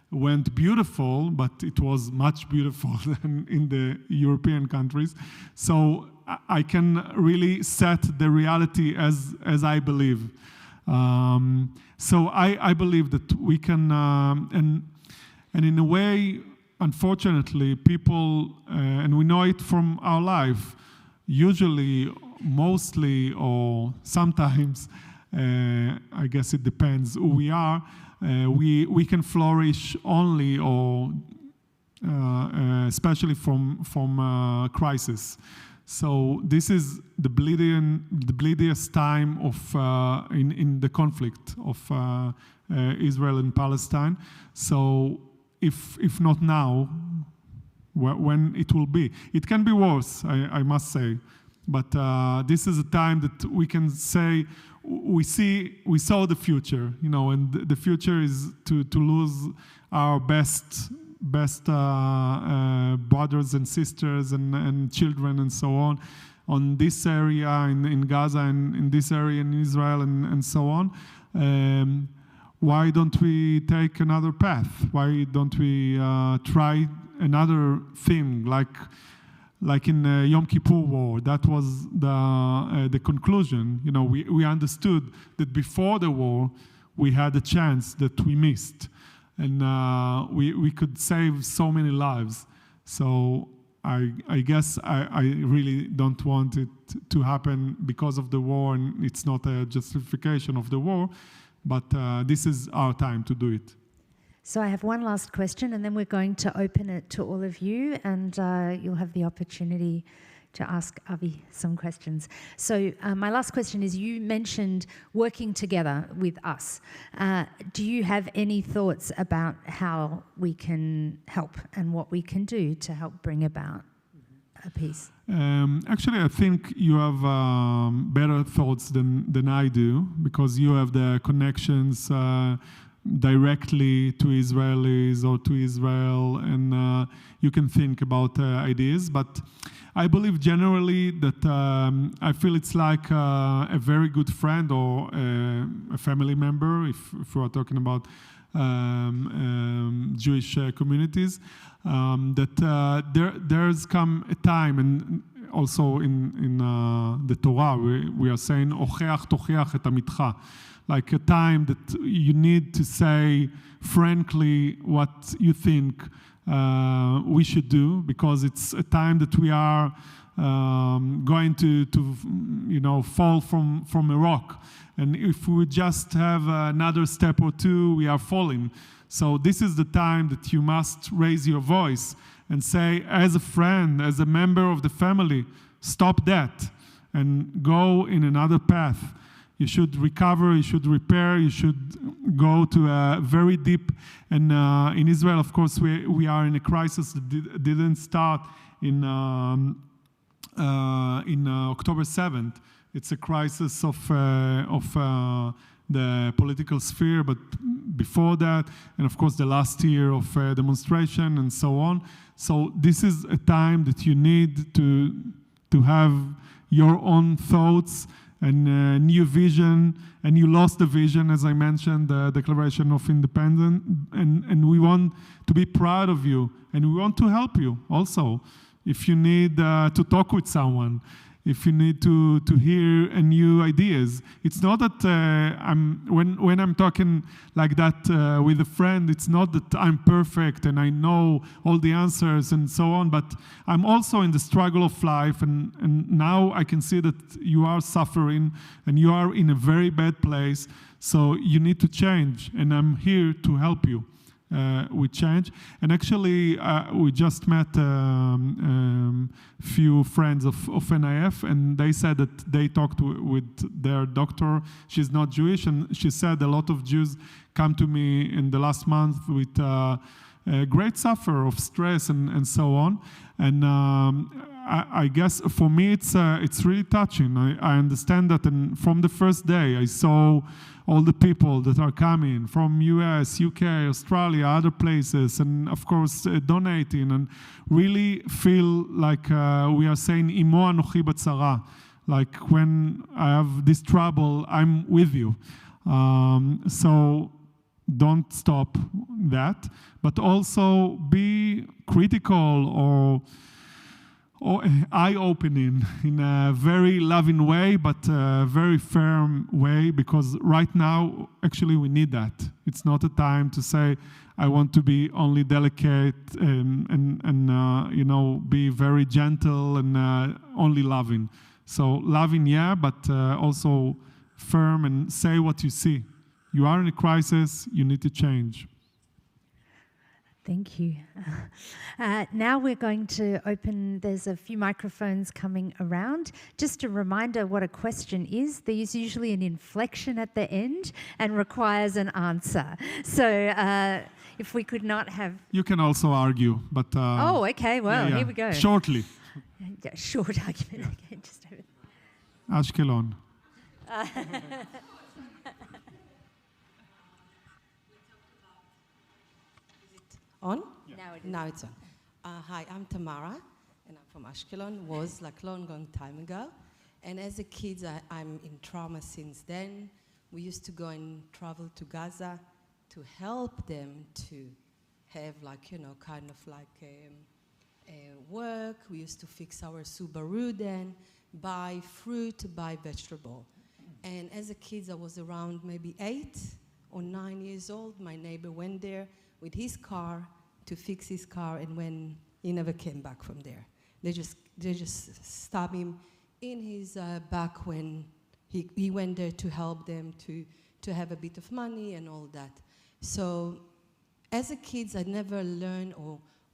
C: went beautiful, but it was much beautiful than in the European countries. So I can really set the reality as I believe. So I believe that we can, and in a way, unfortunately, people, and we know it from our life, usually, mostly, or sometimes, I guess it depends who we are, we can flourish only or especially from crisis. So this is the bleediest time of in the conflict of Israel and Palestine. So if not now, when it will be? It can be worse, I must say. But this is a time that we can say we saw the future, and the future is to lose our best brothers and sisters and children and so on this area in Gaza and in this area in Israel and so on. Why don't we take another path? Why don't we try another thing like in Yom Kippur War? That was the conclusion. We understood that before the war we had a chance that we missed. And we could save so many lives. So I guess I really don't want it to happen because of the war, and it's not a justification of the war, but this is our time to do it.
B: So I have one last question, and then we're going to open it to all of you, and you'll have the opportunity to ask Avi some questions. So my last question is, you mentioned working together with us. Do you have any thoughts about how we can help and what we can do to help bring about a peace?
C: Actually, I think you have better thoughts than I do, because you have the connections directly to Israelis or to Israel, and you can think about ideas. But I believe generally that I feel it's like a very good friend or a family member, if we are talking about Jewish communities, that there's come a time, and also in the Torah we are saying "Ocheach tocheach et amitcha," like a time that you need to say frankly what you think we should do, because it's a time that we are going to fall from a rock, and if we just have another step or two, we are falling. So this is the time that you must raise your voice and say, as a friend, as a member of the family, stop that and go in another path. You should recover, you should repair, you should go to a very deep, and in Israel, of course, we are in a crisis that didn't start in October 7th. It's a crisis of the political sphere, but before that, and of course the last year of demonstration and so on. So this is a time that you need to have your own thoughts and new vision, and you lost the vision, as I mentioned, the Declaration of Independence, and we want to be proud of you, and we want to help you also. If you need to talk with someone, if you need to hear new ideas. It's not that when I'm talking like that with a friend, it's not that I'm perfect and I know all the answers and so on, but I'm also in the struggle of life, and now I can see that you are suffering and you are in a very bad place, so you need to change, and I'm here to help you. With change. And actually, we just met few friends of NIF, and they said that they talked with their doctor. She's not Jewish, and she said a lot of Jews come to me in the last month with great suffer of stress and so on. And I guess for me it's really touching. I understand that, and from the first day I saw all the people that are coming from US, UK, Australia, other places, and of course donating, and really feel like we are saying Imo anochi batzara, like when I have this trouble, I'm with you. So don't stop that, but also be critical or eye-opening in a very loving way, but a very firm way, because right now, actually, we need that. It's not a time to say, I want to be only delicate and you know, be very gentle and only loving. So loving, yeah, but also firm and say what you see. You are in a crisis, you need to change.
B: Thank you. Now we're going to open, there's a few microphones coming around. Just a reminder what a question is. There's usually an inflection at the end and requires an answer. So if we could not have...
C: You can also argue, but...
B: oh, okay, well,
C: yeah.
B: Here we go.
C: Shortly.
B: Yeah, short argument, okay, just over there.
C: Ashkelon.
D: On?
B: Yeah.
D: Now it's on. Hi, I'm Tamara, and I'm from Ashkelon. Was like long time ago. And as a kid, I'm in trauma since then. We used to go and travel to Gaza to help them to have like, you know, kind of like work. We used to fix our Subaru then, buy fruit, buy vegetable. And as a kid, I was around maybe 8 or 9 years old. My neighbor went there with his car to fix his car, and when he never came back from there. They just stabbed him in his back when he went there to help them to have a bit of money and all that. So as a kid, I never learned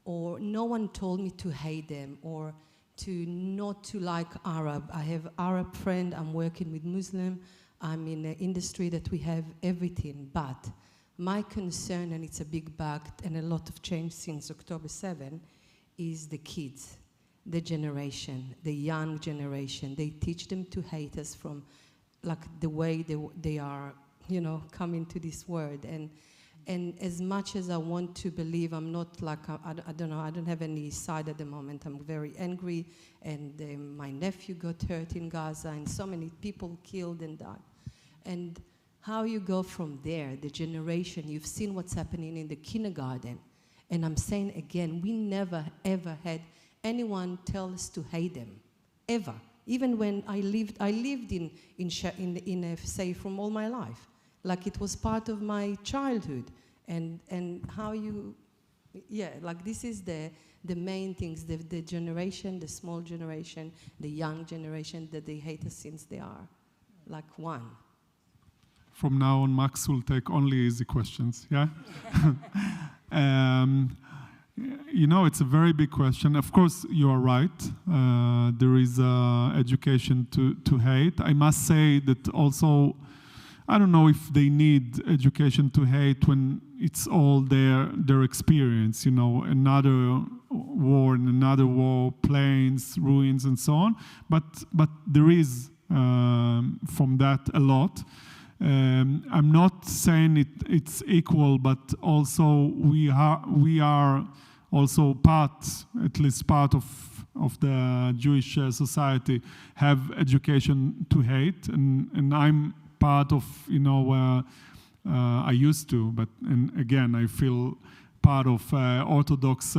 D: or no one told me to hate them or to not to like Arab. I have Arab friend, I'm working with Muslim, I'm in an industry that we have everything, but my concern, and it's a big bug and a lot of change since October 7, is the kids, the generation, the young generation. They teach them to hate us from like the way they are, you know, coming to this world. And as much as I want to believe, I'm not like, I don't know, I don't have any side at the moment. I'm very angry, and my nephew got hurt in Gaza, and so many people killed and died. And how you go from there, the generation, you've seen what's happening in the kindergarten. And I'm saying again, we never, ever had anyone tell us to hate them, ever. Even when I lived in a safe room all my life. Like it was part of my childhood. And how you, yeah, like this is the main things, the generation, the small generation, the young generation, that they hate us since they are like one.
C: From now on, Max will take only easy questions, yeah? You know, it's a very big question. Of course, you are right. There is education to hate. I must say that also, I don't know if they need education to hate when it's all their experience, you know, another war, planes, ruins, and so on. But there is from that a lot. I'm not saying it's equal, but also we are also at least part of the Jewish society have education to hate, and I'm part of, you know, I used to, and again, I feel part of Orthodox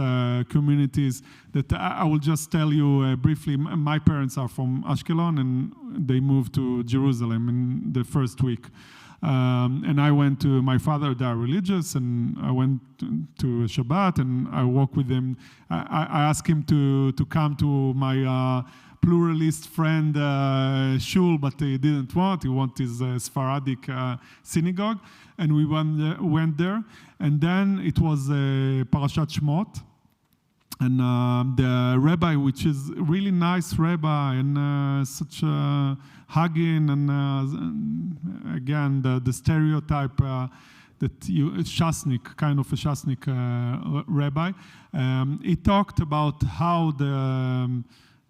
C: communities that I will just tell you briefly. My parents are from Ashkelon, and they moved to Jerusalem in the first week. And I went to, my father, they are religious, and I went to Shabbat, and I walked with him. I asked him to come to my pluralist friend shul, but he didn't want. He wanted his Sephardic synagogue, and we went there. And then it was Parashat Shmot, and the rabbi, which is a really nice rabbi, and such hugging, and again the stereotype that Shasnik, kind of a Shasnik rabbi. He talked about how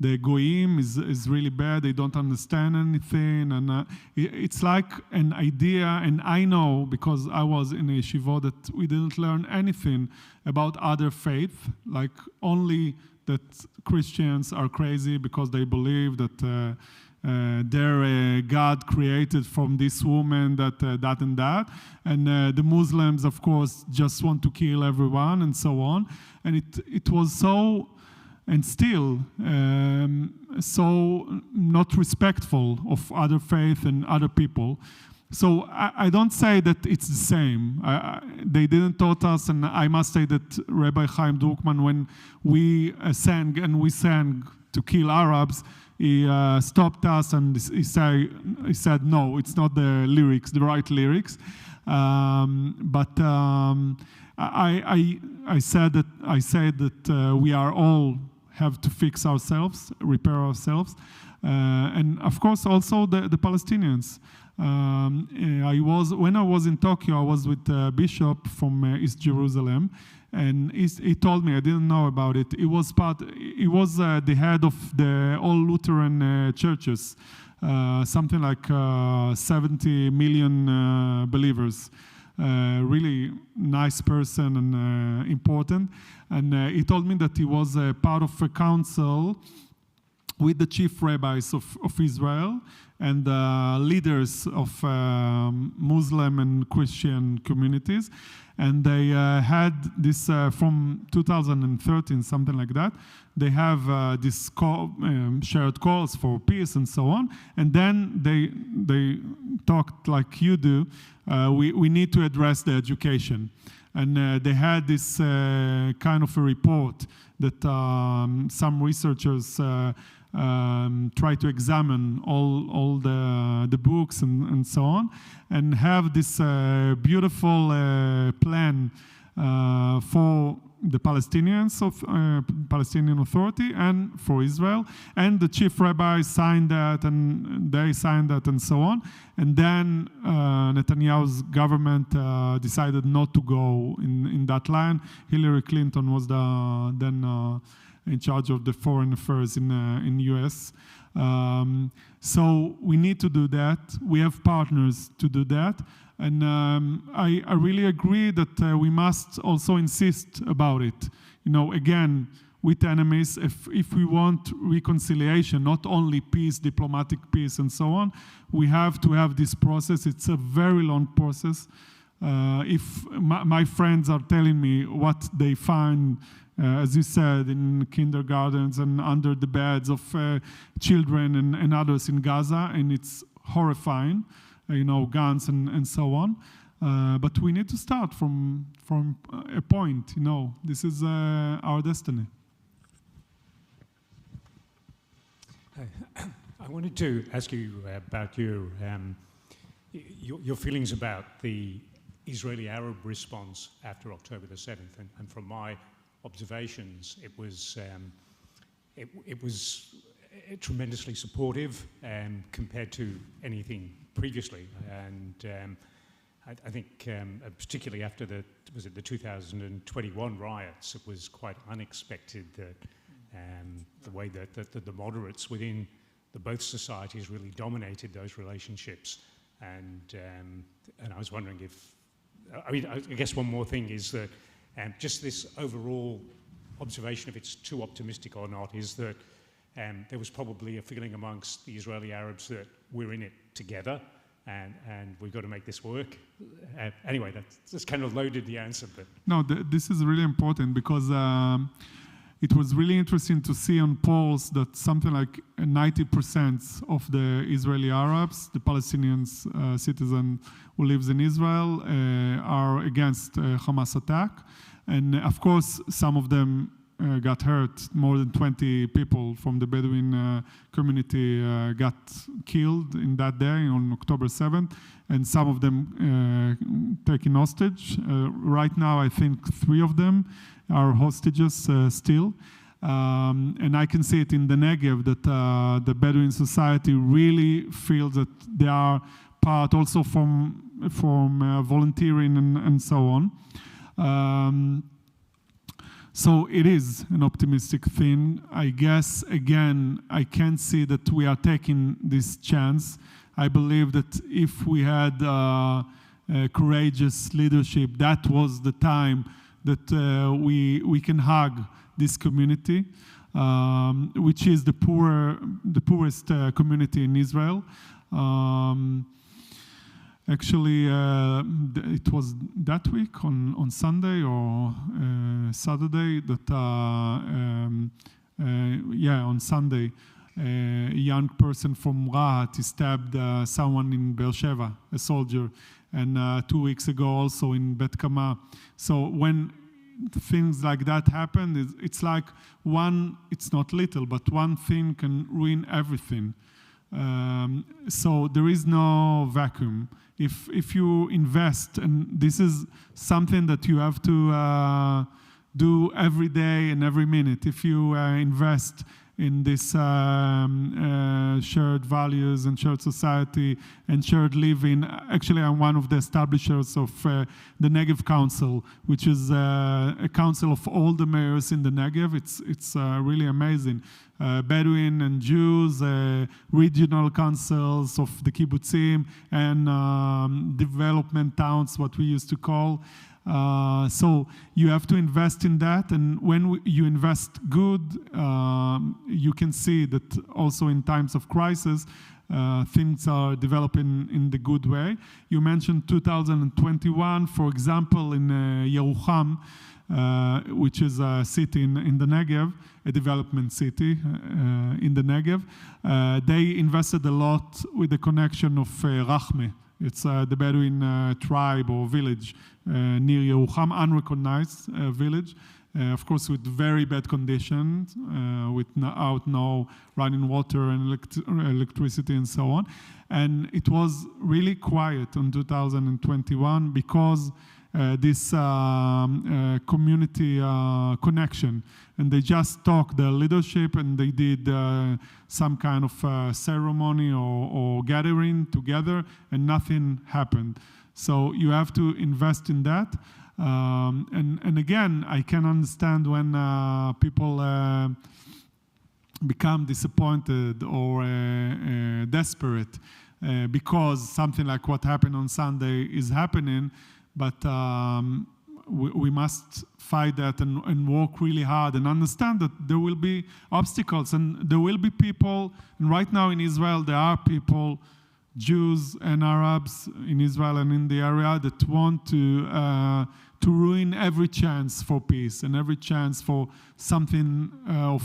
C: the goyim is really bad. They don't understand anything, and it's like an idea. And I know, because I was in a yeshiva, that we didn't learn anything about other faith, like only that Christians are crazy because they believe that their God created from this woman that and that, and the Muslims, of course, just want to kill everyone and so on. And it was so, and still so not respectful of other faith and other people. So I don't say that it's the same. They didn't taught us, and I must say that Rabbi Chaim Druckmann, when we sang to kill Arabs, he stopped us and he said, no, it's not the right lyrics. But I said that we are all have to fix ourselves, repair ourselves, and of course also the Palestinians. When I was in Tokyo, I was with a bishop from East Jerusalem, and he told me, I didn't know about it. He was the head of the all Lutheran churches, something like 70 million believers. Really nice person and important. And he told me that he was part of a council with the chief rabbis of Israel and leaders of Muslim and Christian communities. And they had this from 2013, something like that. They have this shared calls for peace and so on. And then they talked like you do. We need to address the education. And they had this kind of a report that some researchers try to examine all the books and so on, and have this beautiful plan for the Palestinians of Palestinian Authority and for Israel. And the chief rabbi signed that, and they signed that, and so on. And then Netanyahu's government decided not to go in that line. Hillary Clinton was then in charge of the foreign affairs in U.S. So we need to do that. We have partners to do that. And I really agree that we must also insist about it. You know, again, with enemies, if we want reconciliation, not only peace, diplomatic peace, and so on, we have to have this process. It's a very long process. If my friends are telling me what they find, as you said, in kindergartens and under the beds of children and others in Gaza, and it's horrifying, you know, guns and so on. But we need to start from a point, you know. This is our destiny.
E: I wanted to ask you about your feelings about the Israeli-Arab response after October the 7th, and from my observations, it was tremendously supportive compared to anything previously, and I think particularly after the 2021 riots, it was quite unexpected that the way that the moderates within both societies really dominated those relationships, and I was wondering if, I guess one more thing is that just this overall observation, if it's too optimistic or not, is that there was probably a feeling amongst the Israeli Arabs that we're in it together and we've got to make this work. Anyway, that's kind of loaded the answer. But
C: no, this is really important because it was really interesting to see on polls that something like 90% of the Israeli Arabs, the Palestinians citizen who lives in Israel, are against Hamas attack. And of course, some of them got hurt. More than 20 people from the Bedouin community got killed in that day on October 7th, and some of them taken hostage. Right now, I think 3 of them are hostages still. And I can see it in the Negev that the Bedouin society really feels that they are part also from volunteering and so on. So it is an optimistic thing. I guess, again, I can see that we are taking this chance. I believe that if we had courageous leadership, that was the time that we can hug this community, which is the poorest community in Israel. Actually, it was that week on Sunday or Saturday that, on Sunday, a young person from Rahat stabbed someone in Beersheba, a soldier, and 2 weeks ago also in Bet Kama. So when things like that happen, it's like it's not little, but one thing can ruin everything. So there is no vacuum. If you invest, and this is something that you have to do every day and every minute, if you invest in this shared values and shared society and shared living. Actually, I'm one of the establishers of the Negev Council, which is a council of all the mayors in the Negev. It's really amazing. Bedouin and Jews, regional councils of the kibbutzim, and development towns, what we used to call. So you have to invest in that, and when you invest good, you can see that also in times of crisis, things are developing in the good way. You mentioned 2021, for example, in Yerucham, which is a city in the Negev, a development city in the Negev. They invested a lot with the connection of Rachme. It's the Bedouin tribe or village near Yerucham, unrecognized village, of course with very bad conditions, without no running water and electricity and so on. And it was really quiet in 2021 because this community connection. And they just talked their leadership, and they did some kind of ceremony or gathering together, and nothing happened. So you have to invest in that. And again, I can understand when people become disappointed or desperate because something like what happened on Sunday is happening, but we must fight that and work really hard and understand that there will be obstacles and there will be people, and right now in Israel there are people, Jews and Arabs in Israel and in the area, that want to ruin every chance for peace and every chance for something of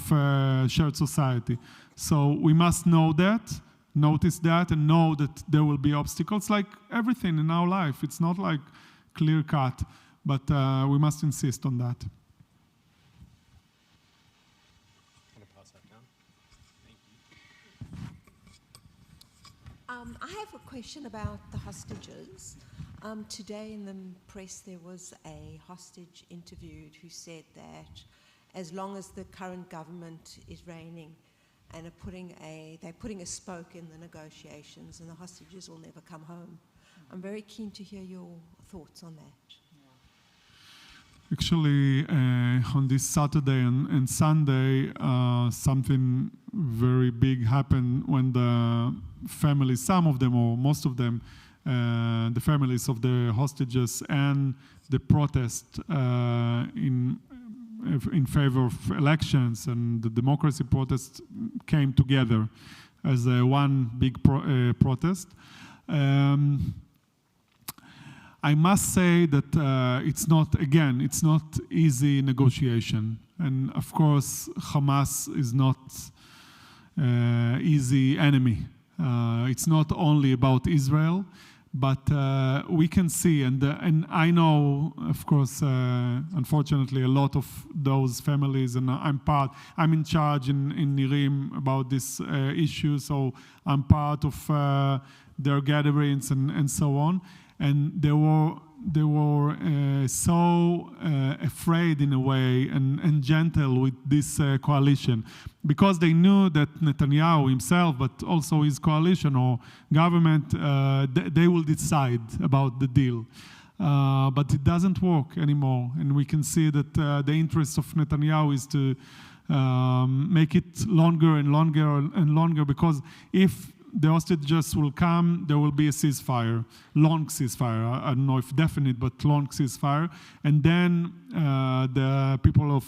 C: shared society. So we must know that, notice that, and know that there will be obstacles like everything in our life. It's not like clear cut, but we must insist on that.
F: I have a question about the hostages. Today in the press there was a hostage interviewed who said that as long as the current government is reigning and they're putting a spoke in the negotiations, and the hostages will never come home. I'm very keen to hear your thoughts on that.
C: Actually, on this Saturday and Sunday, something very big happened when the families, some of them or most of them, the families of the hostages and the protest in favor of elections and the democracy protest came together as one big protest. I must say that it's not easy negotiation. And of course, Hamas is not easy enemy. It's not only about Israel, but we can see, and I know, of course, unfortunately, a lot of those families, and I'm in charge in Nirim about this issue, so I'm part of their gatherings and so on. And they were so afraid in a way and gentle with this coalition, because they knew that Netanyahu himself, but also his coalition or government, they will decide about the deal. but it doesn't work anymore. And we can see that the interest of Netanyahu is to make it longer and longer and longer, because if the hostages will come, there will be a ceasefire, long ceasefire. I don't know if definite, but long ceasefire. And then the people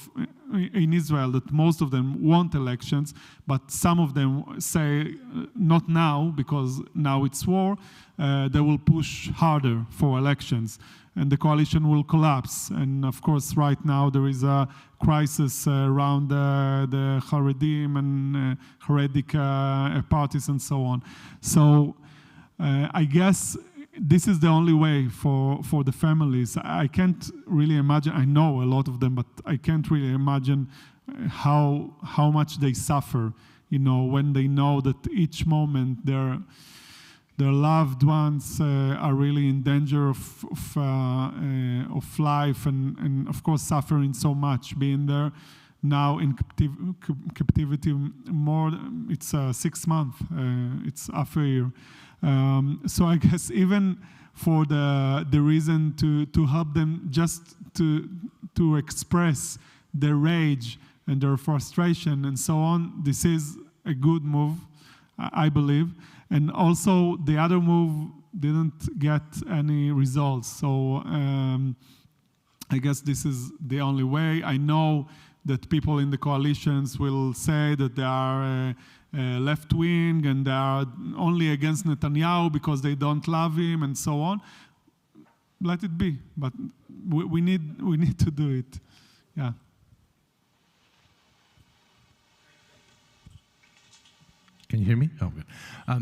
C: in Israel, that most of them want elections, but some of them say not now, because now it's war. They will push harder for elections, and the coalition will collapse. And of course, right now there is a crisis around the Haredim and Haredic parties and so on. So I guess this is the only way for the families. I can't really imagine, I know a lot of them, but I can't really imagine how much they suffer, when they know that each moment their loved ones are really in danger of life, and of course suffering so much, being there now in captivity more. It's 6 months. It's half a year. So I guess even for the reason to help them just to express their rage and their frustration and so on, this is a good move, I believe. And also, the other move didn't get any results. So I guess this is the only way. I know that people in the coalitions will say that they are left-wing and they are only against Netanyahu because they don't love him and so on. Let it be. But we need to do it. Yeah.
G: Can you hear me? Oh, good.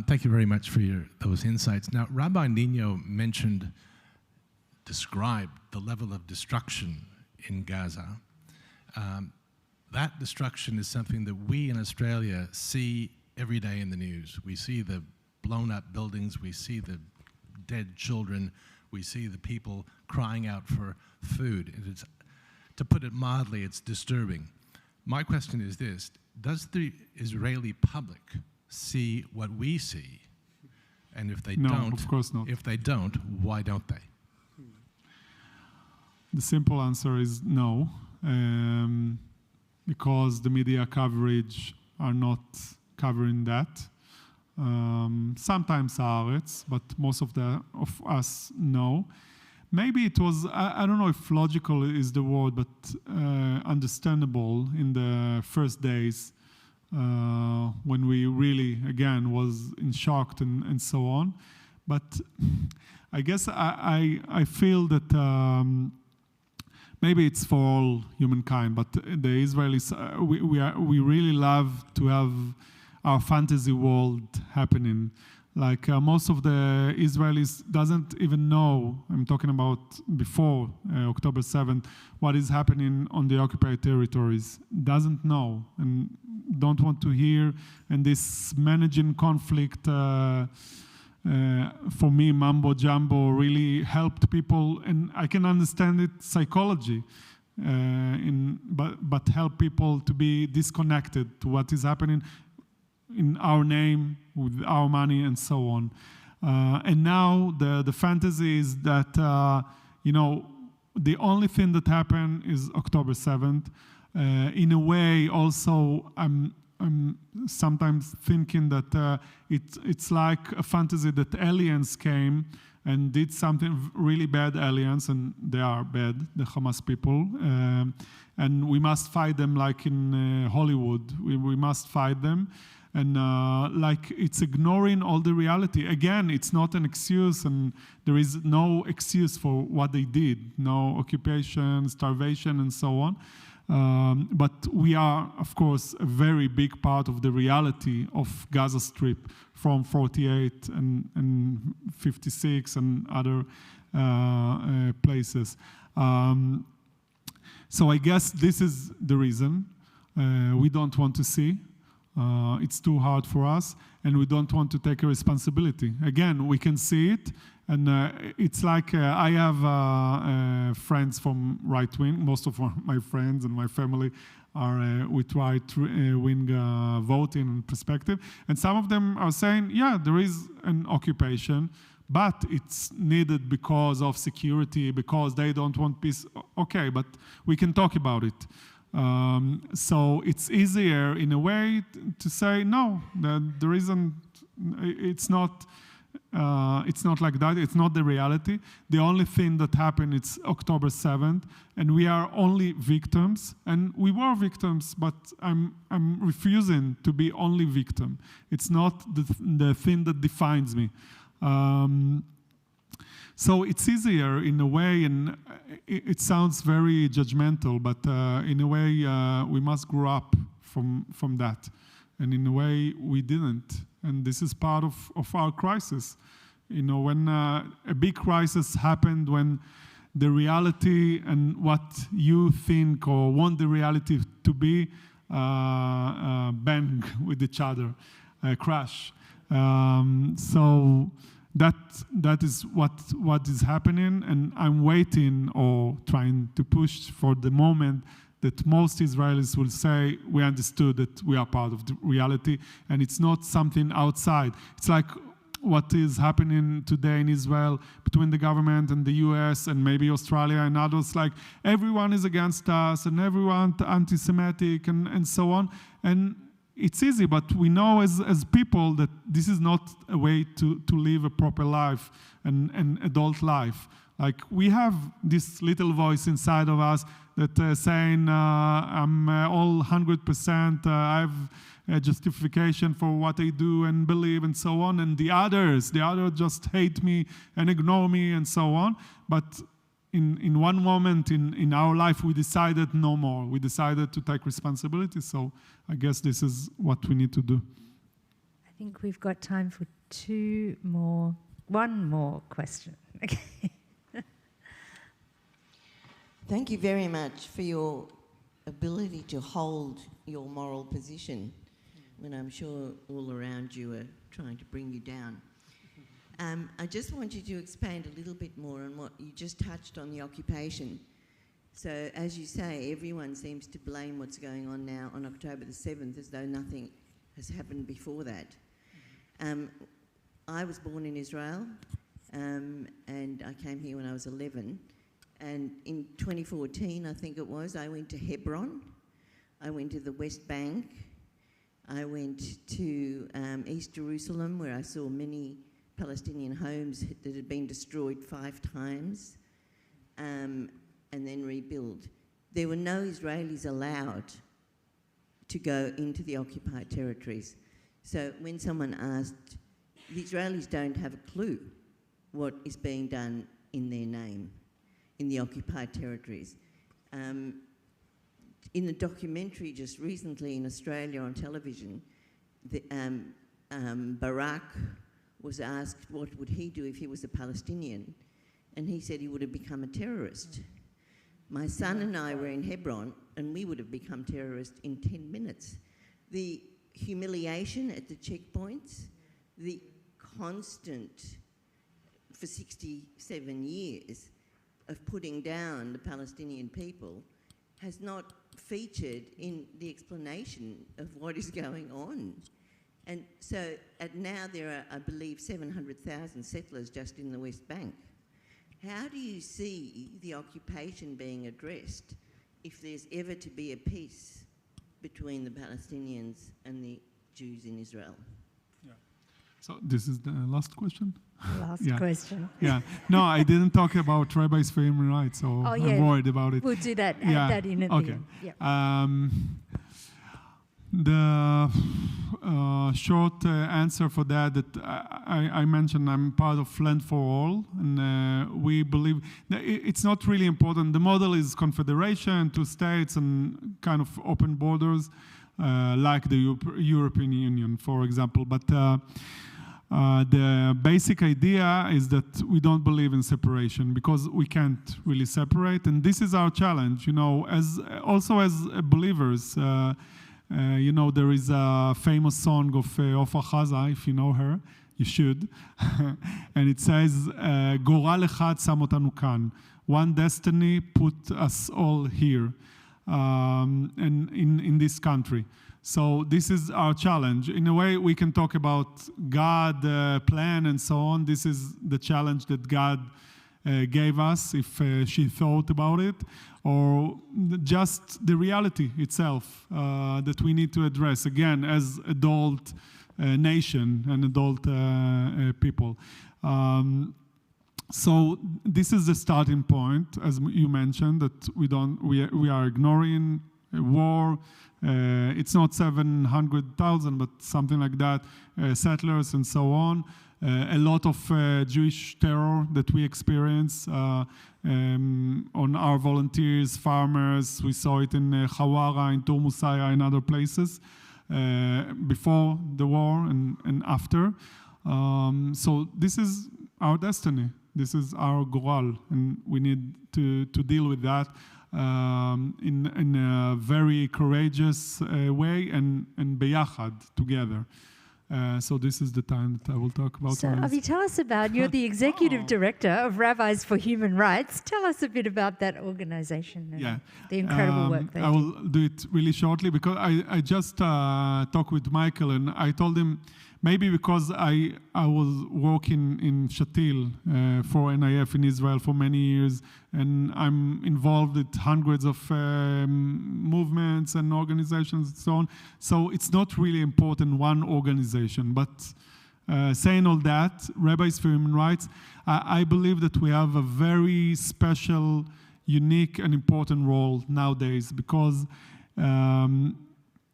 G: Thank you very much for those insights. Now, Rabbi Ninio described the level of destruction in Gaza. That destruction is something that we in Australia see every day in the news. We see the blown up buildings, we see the dead children, we see the people crying out for food. To put it mildly, it's disturbing. My question is this: does the Israeli public see what we see? And if they don't,
C: of course not.
G: If they don't, why don't they?
C: The simple answer is no, because the media coverage are not covering that. Sometimes Haaretz, but most of us know. Maybe it was, I don't know if logical is the word, but understandable in the first days when we really, again, was in shock and so on. But I guess I feel that maybe it's for all humankind, but the Israelis, we really love to have our fantasy world happening. Like most of the Israelis doesn't even know, I'm talking about before October 7th, what is happening on the occupied territories. Doesn't know and don't want to hear. And this managing conflict, for me, Mambo Jumbo really helped people, and I can understand it, psychology, but help people to be disconnected to what is happening in our name, with our money, and so on. And now the fantasy is that, the only thing that happened is October 7th. In a way, also, I'm sometimes thinking that it's like a fantasy that aliens came and did something really bad, aliens, and they are bad, the Hamas people. And we must fight them like in Hollywood. We must fight them. And like it's ignoring all the reality. Again, it's not an excuse, and there is no excuse for what they did. No occupation, starvation, and so on. But we are, of course, a very big part of the reality of Gaza Strip from 48 and 56 and other places. So I guess this is the reason we don't want to see. It's too hard for us, and we don't want to take a responsibility. Again, we can see it, and it's like I have friends from right wing. Most of my friends and my family are with right wing voting and perspective, and some of them are saying, yeah, there is an occupation, but it's needed because of security, because they don't want peace. Okay, but we can talk about it. So it's easier in a way to say no. There isn't. It's not like that. It's not the reality. The only thing that happened is October 7th, and we are only victims. And we were victims, but I'm refusing to be only victim. It's not the thing that defines me. So it's easier in a way, and it sounds very judgmental, but in a way we must grow up from that. And in a way we didn't. And this is part of our crisis. You know, when a big crisis happened, when the reality and what you think or want the reality to be bang with each other, crash. So that is what is happening, and I'm waiting or trying to push for the moment that most Israelis will say, we understood that we are part of the reality, and it's not something outside. It's like what is happening today in Israel between the government and the US and maybe Australia and others, like everyone is against us and everyone anti-Semitic and so on. And it's easy, but we know as people that this is not a way to live a proper life, an adult life. Like we have this little voice inside of us that saying, I'm all 100%, I have a justification for what I do and believe and so on, and the others just hate me and ignore me and so on. But in one moment in our life, we decided no more. We decided to take responsibility, so I guess this is what we need to do.
B: I think we've got time for one more question. Okay.
H: Thank you very much for your ability to hold your moral position when I'm sure all around you are trying to bring you down. I just want you to expand a little bit more on what you just touched on, the occupation. So as you say, everyone seems to blame what's going on now on October the 7th as though nothing has happened before that. I was born in Israel, and I came here when I was 11. And in 2014, I think it was, I went to Hebron, I went to the West Bank, I went to East Jerusalem, where I saw many Palestinian homes that had been destroyed 5 times, and then rebuilt. There were no Israelis allowed to go into the occupied territories. So when someone asked, the Israelis don't have a clue what is being done in their name in the occupied territories. In the documentary just recently in Australia on television, Barak was asked what would he do if he was a Palestinian, and he said he would have become a terrorist. My son and I were in Hebron, and we would have become terrorists in 10 minutes. The humiliation at the checkpoints, the constant, for 67 years, of putting down the Palestinian people has not featured in the explanation of what is going on. And so now there are, I believe, 700,000 settlers just in the West Bank. How do you see the occupation being addressed if there's ever to be a peace between the Palestinians and the Jews in Israel?
C: So this is the last question?
B: Last question.
C: Yeah. No, I didn't talk about rabbis for human rights, so I'm worried about it.
B: We'll do that. Add that in at the end. Yeah.
C: The short answer for that I mentioned, I'm part of Land for All, and we believe that it's not really important. The model is confederation, 2 states, and kind of open borders, like the European Union, for example. But the basic idea is that we don't believe in separation because we can't really separate, and this is our challenge. You know, as believers. You know, there is a famous song of Ofer Chaza, if you know her, you should. And it says, Goral echad sam otanu kan. One destiny put us all here, and in this country. So this is our challenge. In a way, we can talk about God, plan, and so on. This is the challenge that God gave us, if she thought about it, or just the reality itself that we need to address, again, as adult nation and adult people. So this is the starting point, as you mentioned, that we are ignoring war. It's not 700,000, but something like that, settlers and so on. A lot of Jewish terror that we experience on our volunteers, farmers. We saw it in Hawara, in Turmusaya, and other places before the war and after. So this is our destiny. This is our goal, and we need to deal with that in a very courageous way and beyachad, together. So this is the time that I will talk about.
I: So Avi, tell us about, you're the Executive Director of Rabbis for Human Rights. Tell us a bit about that organization and the incredible work they do.
C: I will do it really shortly, because I just talked with Michael, and I told him, maybe because I was working in Shatil for NIF in Israel for many years, and I'm involved with hundreds of movements and organizations and so on. So it's not really important one organization. But saying all that, Rabbis for Human Rights, I believe that we have a very special, unique, and important role nowadays, because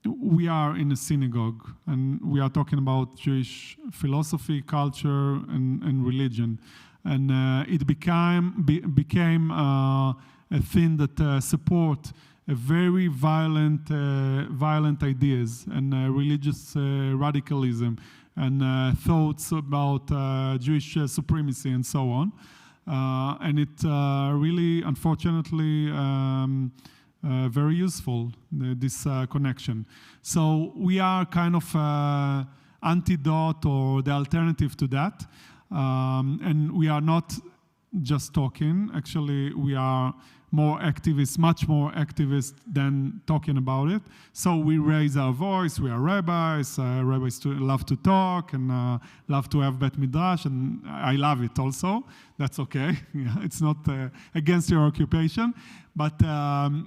C: we are in a synagogue, and we are talking about Jewish philosophy, culture, and religion. And it became a thing that support a very violent ideas and religious radicalism and thoughts about Jewish supremacy and so on. And it really, unfortunately, very useful, this connection. So we are kind of antidote or the alternative to that. And we are not just talking. Actually, we are more activists, much more activists than talking about it. So we raise our voice. We are rabbis. Rabbis love to talk and love to have bet midrash, and I love it also. That's okay. It's not against your occupation. But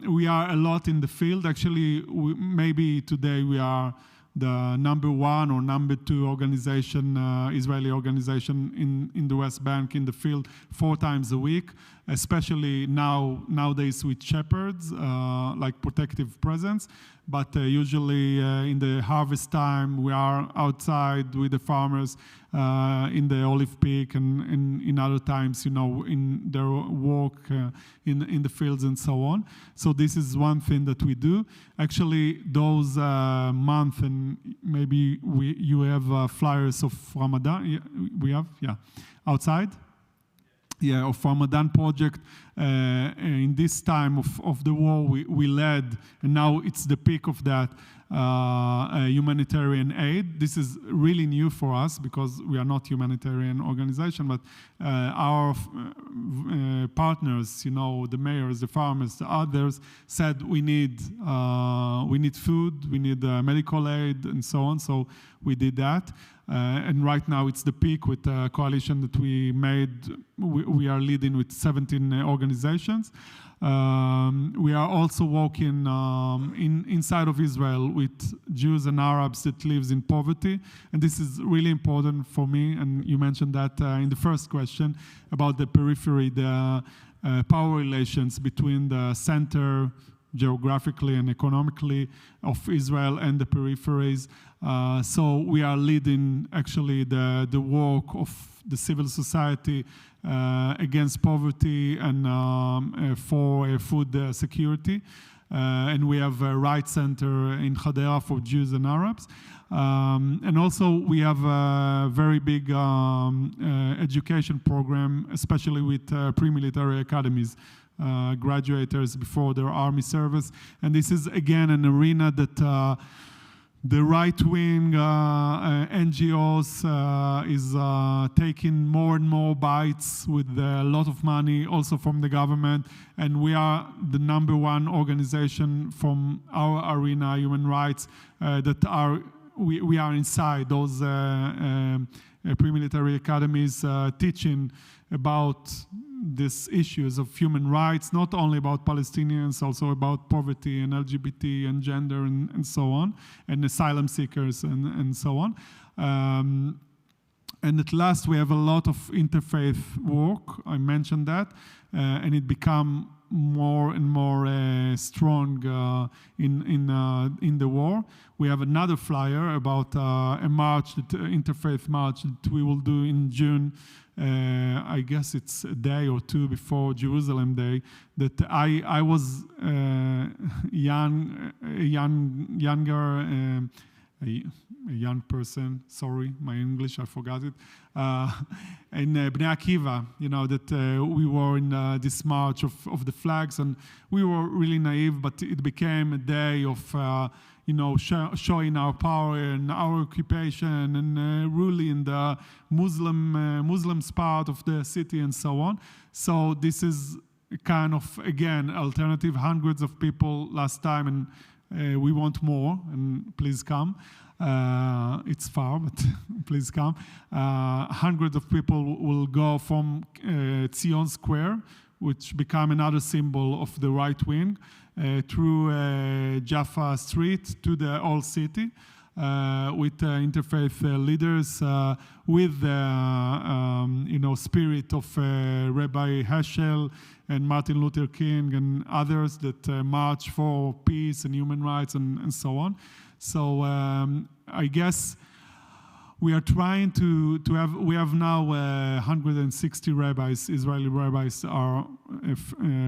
C: we are a lot in the field. Actually, maybe today we are the #1 or #2 organization, Israeli organization in the West Bank in the field 4 times a week, especially nowadays with shepherds, like protective presence. But usually in the harvest time, we are outside with the farmers in the olive peak, and in other times, in their work in the fields and so on. So this is one thing that we do. Actually, those months, and maybe you have flyers of Ramadan. We have, outside. Yeah, of Ramadan project. In this time of the war, we led, and now it's the peak of that, humanitarian aid. This is really new for us because we are not humanitarian organization, but our partners, the mayors, the farmers, the others said we need food, we need medical aid, and so on. So we did that. And right now it's the peak with a coalition that we made. We are leading with 17 organizations. We are also working inside of Israel with Jews and Arabs that lives in poverty. And this is really important for me. And you mentioned that in the first question about the periphery, the power relations between the center geographically and economically of Israel and the peripheries. So we are leading actually the work of the civil society against poverty and for food security. And we have a Right Center in Hadera for Jews and Arabs. And also we have a very big education program, especially with pre-military academies. Graduates before their army service. And this is, again, an arena that the right-wing NGOs is taking more and more bites with a lot of money, also from the government, and we are the #1 organization from our arena, human rights, we are inside those pre-military academies teaching about these issues of human rights, not only about Palestinians, also about poverty and LGBT and gender and so on, and asylum seekers and so on. And at last, we have a lot of interfaith work. I mentioned that, and it become more and more strong in the war. We have another flyer about a march, interfaith march that we will do in June. I guess it's a day or two before Jerusalem Day. That I was a young person, sorry, my English, I forgot it, in Bnei Akiva, that we were in this march of the flags, and we were really naive, but it became a day of, showing our power and our occupation and ruling the Muslims part of the city and so on. So this is kind of, again, alternative, hundreds of people last time, and we want more, and please come. It's far, but please come. Hundreds of people will go from Zion Square, which become another symbol of the right wing, through Jaffa Street to the old city, with interfaith leaders, with the spirit of Rabbi Heschel and Martin Luther King and others that march for peace and human rights and so on. So I guess we are trying to have, we have now 160 rabbis, Israeli rabbis are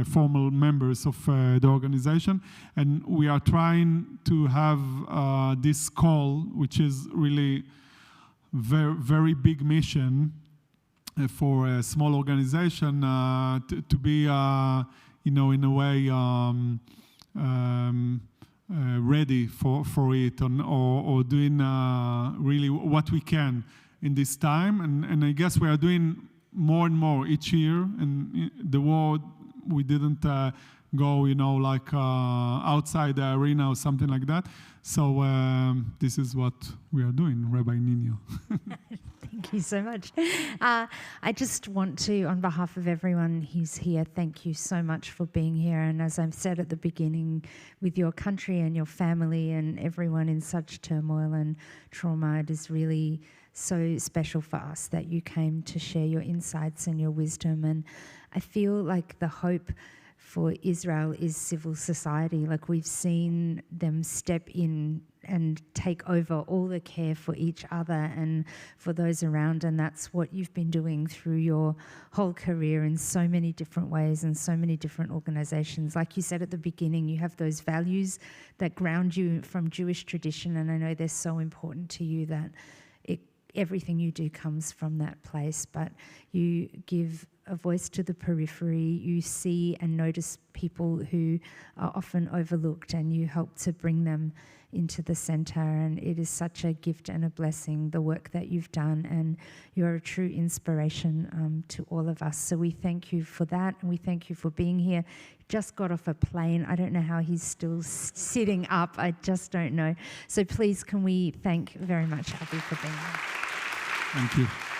C: formal members of the organization, and we are trying to have this call, which is really very, very big mission for a small organization to be, in a way, ready for it, or doing really what we can in this time. And I guess we are doing more and more each year. And the war, we didn't go, like outside the arena or something like that. So this is what we are doing, Rabbi Ninio.
I: Thank you so much. I just want to, on behalf of everyone who's here, thank you so much for being here. And as I've said at the beginning, with your country and your family and everyone in such turmoil and trauma, it is really so special for us that you came to share your insights and your wisdom. And I feel like the hope for Israel is civil society. Like, we've seen them step in and take over all the care for each other and for those around, and that's what you've been doing through your whole career in so many different ways and so many different organizations. Like you said at the beginning, you have those values that ground you from Jewish tradition, and I know they're so important to you that everything you do comes from that place, but you give a voice to the periphery. You see and notice people who are often overlooked, and you help to bring them into the center. And it is such a gift and a blessing, the work that you've done, and you're a true inspiration to all of us. So we thank you for that, and we thank you for being here. Just got off a plane. I don't know how he's still sitting up. I just don't know. So please, can we thank very much Avi for being here.
C: Thank you.